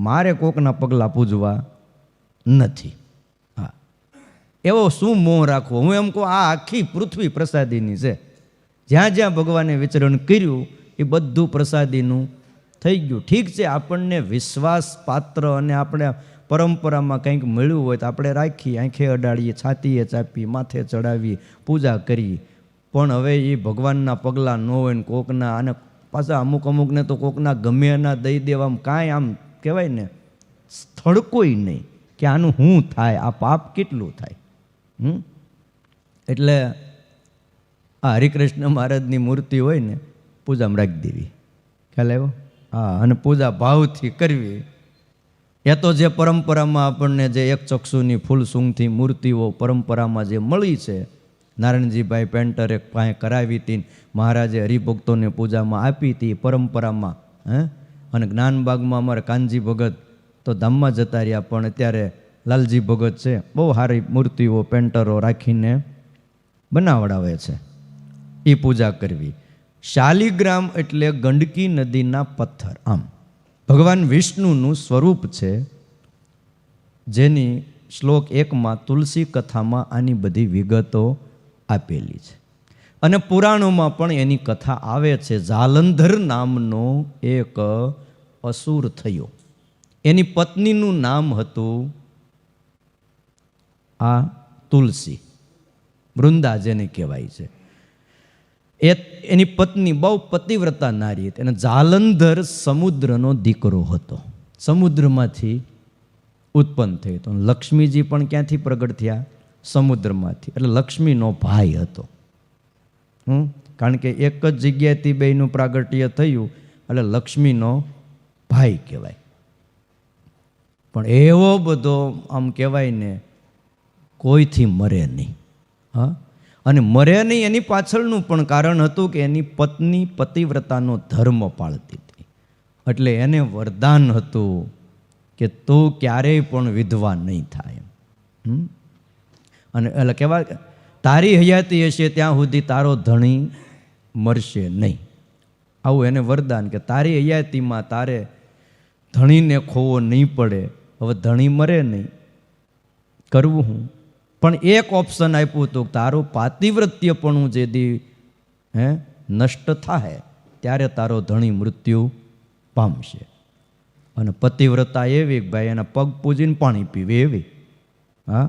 મારે કોકના પગલાં પૂજવા નથી. હા, એવો શું મોહ રાખવો? હું એમ કહું આ આખી પૃથ્વી પ્રસાદીની છે. જ્યાં જ્યાં ભગવાને વિચરણ કર્યું એ બધું પ્રસાદીનું થઈ ગયું. ઠીક છે, આપણને વિશ્વાસ પાત્ર અને આપણે પરંપરામાં કંઈક મળ્યું હોય તો આપણે રાખીએ, આંખે અડાડીએ, છાતીએ ચાપીએ, માથે ચડાવીએ, પૂજા કરીએ. પણ હવે એ ભગવાનના પગલાં ન હોય ને કોકના, અને પાછા અમુકને તો કોકના ગમે એના દઈ દેવામાં કાંઈ આમ કહેવાય ને સ્થળકોય નહીં કે આનું શું થાય, આ પાપ કેટલું થાય. એટલે આ હરિકૃષ્ણ મહારાજની મૂર્તિ હોય ને પૂજામાં રાખી દેવી, ખ્યાલ આવ્યો? હા, અને પૂજા ભાવથી કરવી. એ તો જે પરંપરામાં આપણને જે એક ચક્ષુની ફૂલ સૂંઘથી મૂર્તિઓ પરંપરામાં જે મળી છે, નારાયણજીભાઈ પેન્ટરે પાસે કરાવી હતી, મહારાજે હરિભક્તોને પૂજામાં આપી હતી પરંપરામાં. અને જ્ઞાનબાગમાં અમારે કાનજી ભગત તો ધામમાં જતા રહ્યા, પણ અત્યારે લાલજી ભગત છે, બહુ સારી મૂર્તિઓ પેન્ટરો રાખીને બનાવડાવે છે. એ પૂજા કરવી. શાલિગ્રામ એટલે ગંડકી નદીના પથ્થર. આમ ભગવાન વિષ્ણુનું સ્વરૂપ છે, જેની શ્લોક 1માં તુલસી કથામાં આની બધી વિગતો આપેલી છે. અને પુરાણોમાં પણ એની કથા આવે છે. જાલંધર નામનો એક અસુર થયો, એની પત્નીનું નામ હતું આ તુલસી, વૃંદા જેને કહેવાય છે. એની પત્ની બહુ પતિવ્રતા નારી હતી, અને જાલંધર સમુદ્રનો દીકરો હતો, સમુદ્રમાંથી ઉત્પન્ન થયો હતો. લક્ષ્મીજી પણ ક્યાંથી પ્રગટ થયા? સમુદ્રમાંથી. એટલે લક્ષ્મીનો ભાઈ હતો. કારણ કે એક જ જગ્યાએથી બેયનું પ્રાગટ્ય થયું, એટલે લક્ષ્મીનો ભાઈ કહેવાય. પણ એવો બધો આમ કહેવાય ને, કોઈથી મરે નહીં. હા, અને મરે નહીં એની પાછળનું પણ કારણ હતું કે એની પત્ની પતિવ્રતાનો ધર્મ પાળતી હતી. એટલે એને વરદાન હતું કે તું ક્યારેય પણ વિધવા નહીં થાય. અને એટલે કહેવાય, તારી હયાતી હશે ત્યાં સુધી તારો ધણી મરશે નહીં. આવું એને વરદાન કે તારી હયાતીમાં તારે ધણીને ખોવો નહીં પડે. હવે ધણી મરે નહીં, કરવું હું? પણ એક ઓપ્શન આપ્યું હતું, તારું પાતિવ્રત્યપણું જે દી નષ્ટ થાય ત્યારે તારો ધણી મૃત્યુ પામશે. અને પતિવ્રતા એવી ભાઈ એના પગ પૂજીને પાણી પીવે એવી. હા,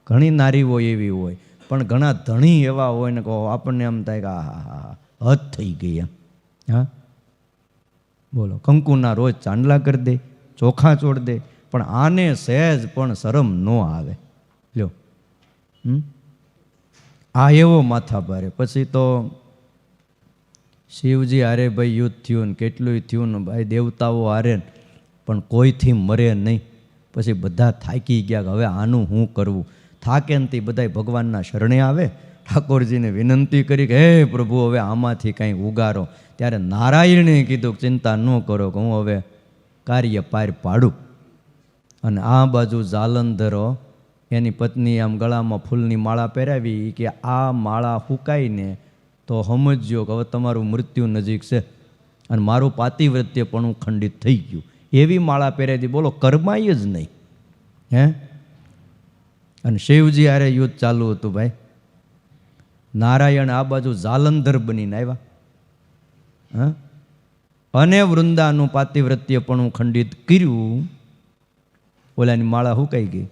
ઘણી નારીઓ એવી હોય, પણ ઘણા ધણી એવા હોય ને કહો આપણને એમ થાય કે હા હદ થઈ ગઈ એમ. હા, બોલો, કંકુના રોજ ચાંદલા કરી દે, ચોખા ચોડ દે, પણ આને સહેજ પણ શરમ ન આવે. લ્યો, આ એવો માથા ભારે. પછી તો શિવજી હારે ભાઈ યુદ્ધ થયું ને કેટલું થયું ને ભાઈ, દેવતાઓ હારે, પણ કોઈથી મરે નહીં. પછી બધા થાકી ગયા કે હવે આનું શું કરવું? થાકે ને તે બધા ભગવાનના શરણે આવે, ઠાકોરજીને વિનંતી કરી કે હે પ્રભુ હવે આમાંથી કંઈ ઉગારો. ત્યારે નારાયણે કીધું ચિંતા ન કરો કે હું હવે કાર્ય પાર પાડું. અને આ બાજુ જાલંધરો એની પત્ની આમ ગળામાં ફૂલની માળા પહેરાવી કે આ માળા ફૂંકાઈને તો સમજ્યો કે હવે તમારું મૃત્યુ નજીક છે અને મારું પાતિવ્રત્ય પણ હું ખંડિત થઈ ગયું. એવી માળા પહેરાવી. બોલો, કરમાય જ નહીં. હે, અને શિવજી હારે યુદ્ધ ચાલુ હતું ભાઈ. નારાયણ આ બાજુ જાલંધર બનીને આવ્યા. હા, અને વૃંદાનું પાતિવ્રત્ય પણ હું ખંડિત કર્યું. ઓલાની માળા હુકાઈ ગઈ,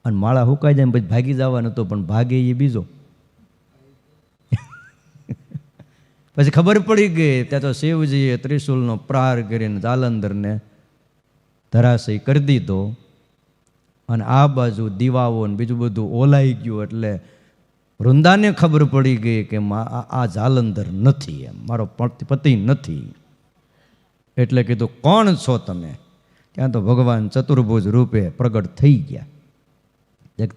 અને માળા હુકાઈ જાય પછી ભાગી જવાનું હતું, પણ ભાગે એ બીજો. પછી ખબર પડી ગઈ ત્યાં તો શિવજીએ ત્રિશુલનો પ્રહાર કરીને જાલંધરને ધરાશય કરી દીધો. અને આ બાજુ દીવાઓ ને બીજું બધું ઓલાઈ ગયું. એટલે વૃંદાને ખબર પડી ગઈ કે આ જાલંધર નથી, એમ મારો પતિ નથી. એટલે કીધું કોણ છો તમે? ત્યાં તો ભગવાન ચતુર્ભુજ રૂપે પ્રગટ થઈ ગયા.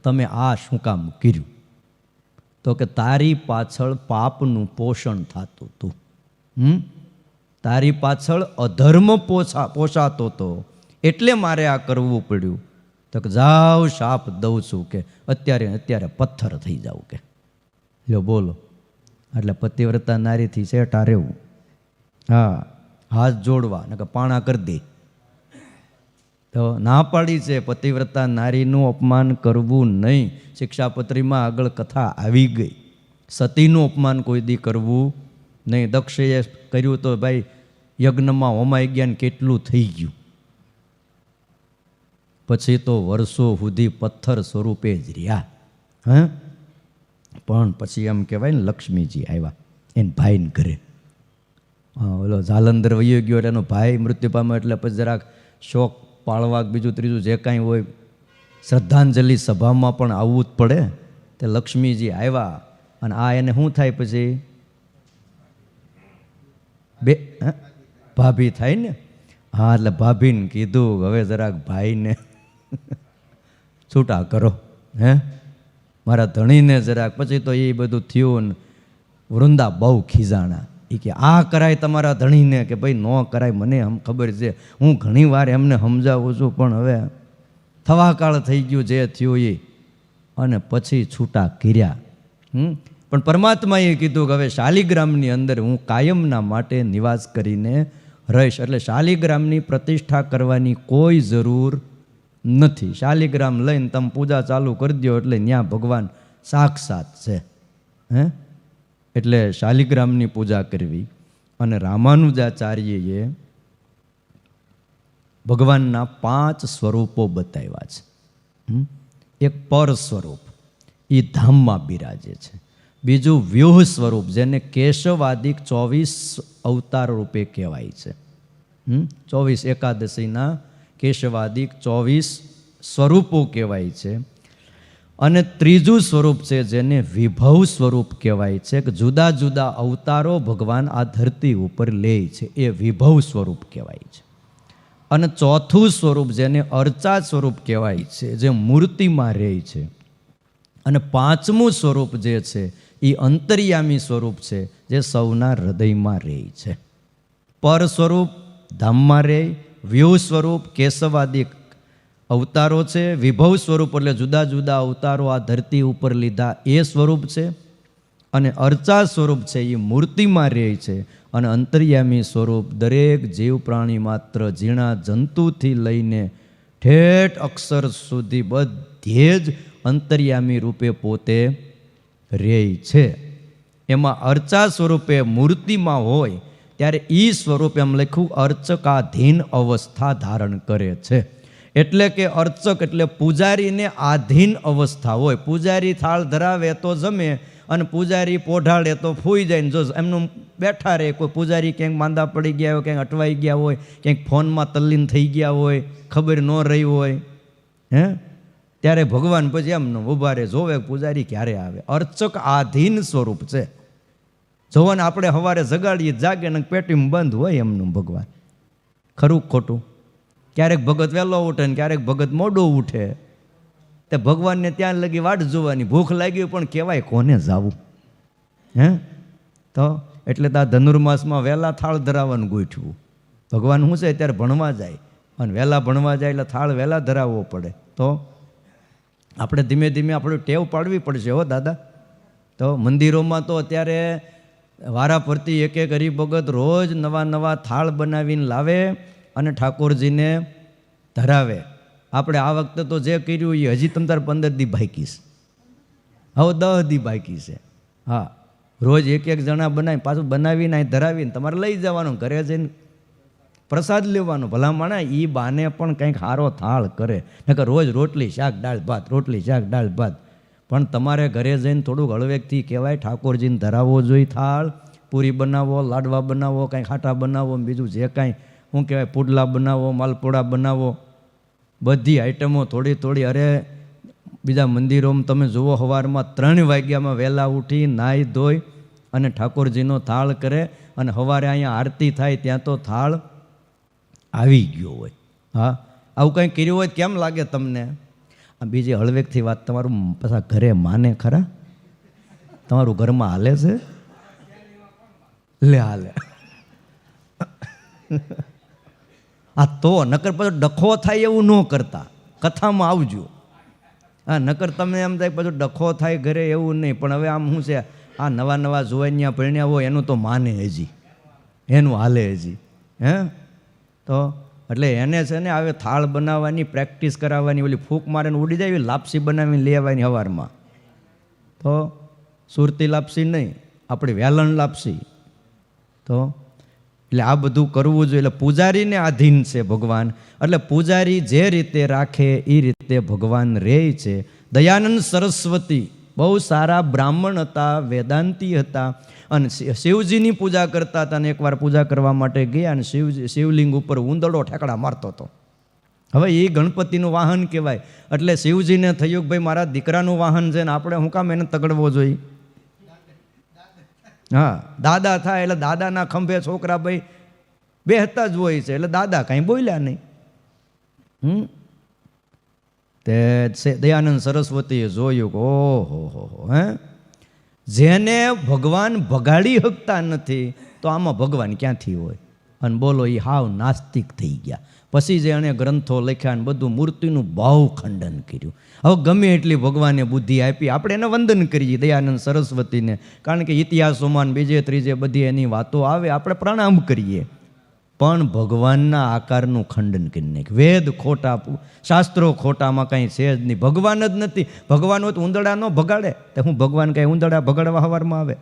તમે આ શું કામ કર્યું? તો કે તારી પાછળ પાપનું પોષણ થતું હતું. તારી પાછળ અધર્મ પોષાતો હતો, એટલે મારે આ કરવું પડ્યું. તો કે જાઓ શાપ દઉં છું કે અત્યારે પથ્થર થઈ જાવ કે. લ્યો બોલો, એટલે પતિવ્રતા નારીથી શેઠા રહેવું. હા, હાથ જોડવા ને કે પાણા કરી દે. તો ના પાડી છે, પતિવ્રતા નારીનું અપમાન કરવું નહીં. શિક્ષાપત્રીમાં આગળ કથા આવી ગઈ. સતીનું અપમાન કોઈ દી કરવું નહીં. દક્ષે કર્યું તો ભાઈ યજ્ઞમાં હોમાઈ ગયા ને કેટલું થઈ ગયું. પછી તો વર્ષો સુધી પથ્થર સ્વરૂપે જ રહ્યા. હા, પણ પછી એમ કહેવાય ને લક્ષ્મીજી આવ્યા એને ભાઈને ઘરે. હા, ઓલો જાલંધર વયો ગયો એટલે એનો ભાઈ મૃત્યુ પામ્યો. એટલે પછી જરાક શોક પાળવા બીજું ત્રીજું જે કાંઈ હોય શ્રદ્ધાંજલિ સભામાં પણ આવવું જ પડે. તે લક્ષ્મીજી આવ્યા. અને આ એને શું થાય પછી? બે ભાભી થાય ને. હા, એટલે ભાભીને કીધું હવે જરાક ભાઈને છૂટા કરો. હે, મારા ધણીને જરાક. પછી તો એ બધું થયું ને વૃંદા બહુ ખીજાણા. એ કે આ કરાય તમારા ધણીને? કે ભાઈ ન કરાય, મને ખબર છે, હું ઘણી વાર એમને સમજાવું છું, પણ હવે થવાકાળ થઈ ગયું જે થયું એ. અને પછી છૂટા કર્યા. પણ પરમાત્માએ કીધું કે હવે શાલિગ્રામની અંદર હું કાયમના માટે નિવાસ કરીને રહીશ. એટલે શાલિગ્રામની પ્રતિષ્ઠા કરવાની કોઈ જરૂર નથી. શાલિગ્રામ લઈને તમે પૂજા ચાલુ કરી દો એટલે ત્યાં ભગવાન સાક્ષાત છે. હે એટલે શાલિગ્રામની પૂજા કરવી. અને રામાનુજાચાર્યએ ભગવાનના 5 સ્વરૂપો બતાવ્યા છે. એક પર સ્વરૂપ, એ ધામમાં બિરાજે છે. બીજું વ્યુહ સ્વરૂપ, જેને કેશવાદિક 24 અવતાર રૂપે કહેવાય છે. 24 એકાદશીના કેશવાદિક 24 સ્વરૂપો કહેવાય છે. અને ત્રીજું સ્વરૂપ છે જેને વિભવ સ્વરૂપ કહેવાય છે, કે જુદા જુદા અવતારો ભગવાન આ ધરતી ઉપર લે છે, એ વિભવ સ્વરૂપ કહેવાય છે. અને ચોથું સ્વરૂપ જેને અર્ચા સ્વરૂપ કહેવાય છે, જે મૂર્તિમાં રહે છે. અને પાંચમું સ્વરૂપ જે છે એ અંતર્યામી સ્વરૂપ છે, જે સૌના હૃદયમાં રહે છે. પર સ્વરૂપ ધામમાં રહે, વ્યૂહ સ્વરૂપ કેશવાદિક અવતારો છે, વિભવ સ્વરૂપ એટલે જુદા જુદા અવતારો આ ધરતી ઉપર લીધા એ સ્વરૂપ છે. અને અર્ચા સ્વરૂપ છે એ મૂર્તિમાં રહે છે. અને અંતર્યામી સ્વરૂપ દરેક જીવ પ્રાણી માત્ર ઝીણા જંતુથી લઈને ઠેઠ અક્ષર સુધી બધે જ અંતર્યામી રૂપે પોતે રહે છે. એમાં અર્ચા સ્વરૂપે મૂર્તિમાં હોય ત્યારે એ સ્વરૂપે એમ લખ્યું અર્ચકાધીન અવસ્થા ધારણ કરે છે. એટલે કે અર્ચક એટલે પૂજારીને આધીન અવસ્થા હોય. પૂજારી થાળ ધરાવે તો જમે, અને પૂજારી પોઢાડે તો ફૂઈ જાય. જો એમનું બેઠા રહે, કોઈ પૂજારી ક્યાંક માંદા પડી ગયા હોય, ક્યાંક અટવાઈ ગયા હોય, ક્યાંક ફોનમાં તલ્લીન થઈ ગયા હોય, ખબર ન રહી હોય, ત્યારે ભગવાન પછી એમને ઊભા રહે, જોવે પૂજારી ક્યારે આવે. અર્ચક આધીન સ્વરૂપ છે. જોવાને આપણે સવારે જગાડીએ, જાગે ને પેટીમાં બંધ હોય એમનું ભગવાન. ખરું ખોટું? ક્યારેક ભગત વહેલો ઉઠે ને ક્યારેક ભગત મોડું ઉઠે. તે ભગવાનને ત્યાં લગી વાટ જોવાની. ભૂખ લાગી પણ કહેવાય કોને જાવું? તો એટલે તો આ ધનુર્માસમાં વહેલા થાળ ધરાવવાનું ગોઠવું. ભગવાન શું છે ત્યારે ભણવા જાય, અને વહેલા ભણવા જાય એટલે થાળ વહેલા ધરાવવો પડે. તો આપણે ધીમે ધીમે આપણે ટેવ પાડવી પડશે હો દાદા. તો મંદિરોમાં તો અત્યારે વારા ફરતી એક એક હરિભગત રોજ નવા નવા થાળ બનાવીને લાવે અને ઠાકોરજીને ધરાવે. આપણે આ વખતે તો જે કર્યું એ હજી તમ તાર 15 દી બાકી છે, હવે 10 દી બાકી છે. હા, રોજ એક એક જણા બનાવી, પાછું બનાવીને અહીં ધરાવીને તમારે લઈ જવાનું, ઘરે જઈને પ્રસાદ લેવાનો. ભલા માણા એ બાને પણ કંઈક સારો થાળ કરે, નકર રોજ રોટલી શાક દાળ ભાત, રોટલી શાક દાળ ભાત. પણ તમારે ઘરે જઈને થોડુંક હળવેકથી કહેવાય ઠાકોરજીને ધરાવવો જોઈએ. થાળ પૂરી બનાવો, લાડવા બનાવો, કાંઈ ખાટા બનાવો, બીજું જે કાંઈ શું કહેવાય પુડલા બનાવો, માલપોડા બનાવો, બધી આઈટમો થોડી થોડી. અરે બીજા મંદિરોમાં તમે જુઓ, સવારમાં 3 વાગ્યામાં વહેલા ઉઠી નાહી ધોઈ અને ઠાકોરજીનો થાળ કરે, અને સવારે અહીંયા આરતી થાય ત્યાં તો થાળ આવી ગયો હોય. હા, આવું કંઈ કર્યું હોય કેમ લાગે તમને? આ બીજી હળવેકથી વાત, તમારું પાછા ઘરે માને ખરા? તમારું ઘરમાં હાલે છે? લે હાલે. આ તો નકર પછી ડખો થાય એવું ન કરતા, કથામાં આવજો. હા, નકર તમને એમ થાય પછી ડખો થાય ઘરે એવું નહીં. પણ હવે આમ શું છે, આ નવા નવા જોવાનિયા પરણ્યા હોય એનું તો માને હજી, એનું હાલે હજી. તો એટલે એને છે ને હવે થાળ બનાવવાની પ્રેક્ટિસ કરાવવાની. ઓલી ફૂંક મારે ને ઉડી જાય, લાપસી બનાવીને લેવાની સવારમાં. તો સુરતી લાપસી નહીં, આપણી વેલણ લાપસી. તો એટલે આ બધું કરવું જોઈએ. એટલે પૂજારીને આધીન છે ભગવાન. એટલે પૂજારી જે રીતે રાખે એ રીતે ભગવાન રહે છે. દયાનંદ સરસ્વતી બહુ સારા બ્રાહ્મણ હતા, વેદાંતી હતા, અને શિવજીની પૂજા કરતા હતા. અને એકવાર પૂજા કરવા માટે ગયા અને શિવલિંગ ઉપર ઉંદરડો ઠેકડા મારતો હતો. હવે એ ગણપતિનું વાહન કહેવાય. એટલે શિવજીને થયું કે ભાઈ મારા દીકરાનું વાહન છે ને આપણે શું કામ એને તગડવો જોઈએ? હા, દાદા થાય એટલે દાદાના ખંભે છોકરા ભાઈ બેહતા જ હોય છે, એટલે દાદા કાંઈ બોલ્યા નહીં. તે દયાનંદ સરસ્વતીએ જોયું કે ઓહો, જેને ભગવાન ભગાડી શકતા નથી તો આમાં ભગવાન ક્યાંથી હોય? અને બોલો એ હાવ નાસ્તિક થઈ ગયા. પછી જે એણે ગ્રંથો લખ્યા ને બધું મૂર્તિનું ભાવ ખંડન કર્યું. હવે ગમે એટલી ભગવાને બુદ્ધિ આપી, આપણે એને વંદન કરીએ દયાનંદ સરસ્વતીને, કારણ કે ઇતિહાસોમાં બીજે ત્રીજે બધી એની વાતો આવે, આપણે પ્રણામ કરીએ. પણ ભગવાનના આકારનું ખંડન કરી નાખ્યું. વેદ ખોટા, શાસ્ત્રો ખોટામાં કંઈ છે જ નહીં. ભગવાન જ નથી. ભગવાન હોય તો ઉંદરડા ન ભગાડે. તો હું ભગવાન કંઈ ઉંદરડા ભગાડવા હવારમાં આવે?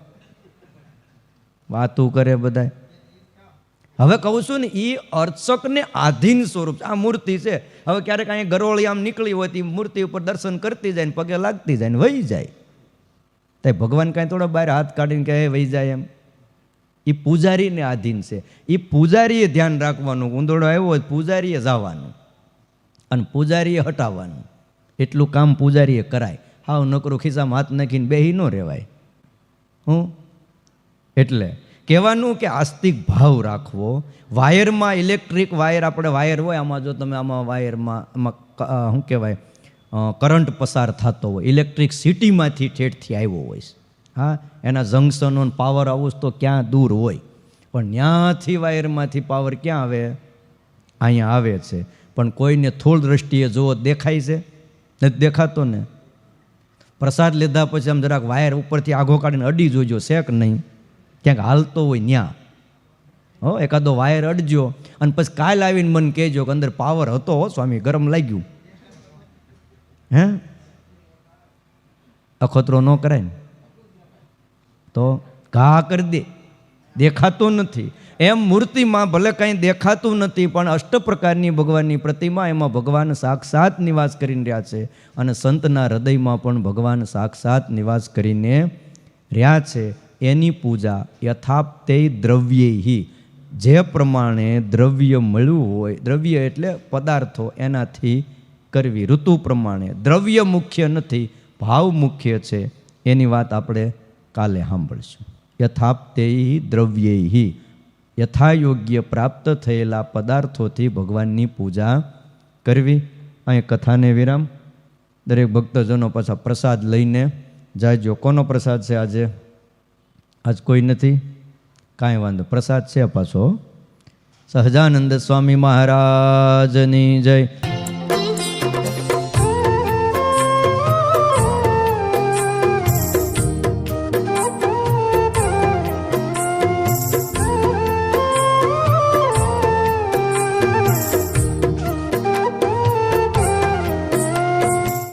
વાતું કરે બધાય. હવે કહું છું ને, એ અર્ચકને આધીન સ્વરૂપ. આ મૂર્તિ છે, હવે ક્યારેક અહીંયા ગરોળી આમ નીકળી હોય તો મૂર્તિ ઉપર દર્શન કરતી જાય ને પગે લાગતી જાય ને વહી જાય. તો ભગવાન કાંઈ થોડા બહાર હાથ કાઢીને કહે વહી જાય એમ? એ પૂજારીને આધીન છે. એ પૂજારીએ ધ્યાન રાખવાનું. ઉંદરડો આવ્યો હોય પૂજારીએ જવાનું અને પૂજારીએ હટાવવાનું. એટલું કામ પૂજારીએ કરાય. હાવ નકરું ખિસ્સામાં હાથ નાખીને બેહી ન રહેવાય. હું એટલે કહેવાનું કે આસ્તિક ભાવ રાખવો. વાયરમાં ઇલેક્ટ્રિક વાયર, આપણે વાયર હોય આમાં, જો તમે આમાં વાયરમાં આમાં શું કહેવાય કરંટ પસાર થતો હોય, ઇલેક્ટ્રિક સિટીમાંથી ઠેઠથી આવ્યો હોય, હા, એના જંક્શનો પાવર હાઉસ તો ક્યાં દૂર હોય, પણ ત્યાંથી વાયરમાંથી પાવર ક્યાં આવે? અહીંયા આવે છે. પણ કોઈને થોડ દ્રષ્ટિએ જુઓ દેખાય છે? નથી દેખાતો ને. પ્રસાદ લીધા પછી આમ જરાક વાયર ઉપરથી આઘો કાઢીને અડી જોજો, શેક નહીં, ક્યાંક હાલતો હોય ત્યાં. હો, એકાદો વાયર અડજો અને પછી કાલ આવીને મને કહેજો કે અંદર પાવર હતો હો સ્વામી, ગરમ લાગ્યું. હે, અખતરો ન કરાય ને તો ઘા કરી દે, દેખાતું નથી. એમ મૂર્તિમાં ભલે કંઈ દેખાતું નથી, પણ અષ્ટ પ્રકારની ભગવાનની પ્રતિમા, એમાં ભગવાન સાક્ષાત નિવાસ કરીને રહ્યા છે. અને સંતના હૃદયમાં પણ ભગવાન સાક્ષાત નિવાસ કરીને રહ્યા છે. એની પૂજા યથાપ્તે દ્રવ્યેહી, જે પ્રમાણે દ્રવ્ય મળ્યું હોય, દ્રવ્ય એટલે પદાર્થો, એનાથી કરવી. ઋતુ પ્રમાણે. દ્રવ્ય મુખ્ય નથી, ભાવ મુખ્ય છે. એની વાત આપણે કાલે સાંભળશું. યથાપ્તેહી દ્રવ્યેહી, યથાયોગ્ય પ્રાપ્ત થયેલા પદાર્થોથી ભગવાનની પૂજા કરવી. અહીં કથાને વિરામ. દરેક ભક્તજનો પાછા પ્રસાદ લઈને જાજો. કોનો પ્રસાદ છે આજે? આજ કોઈ નથી? કાંઈ વાંધો, પ્રસાદ છે પાછો. સહજાનંદ સ્વામી મહારાજની જય.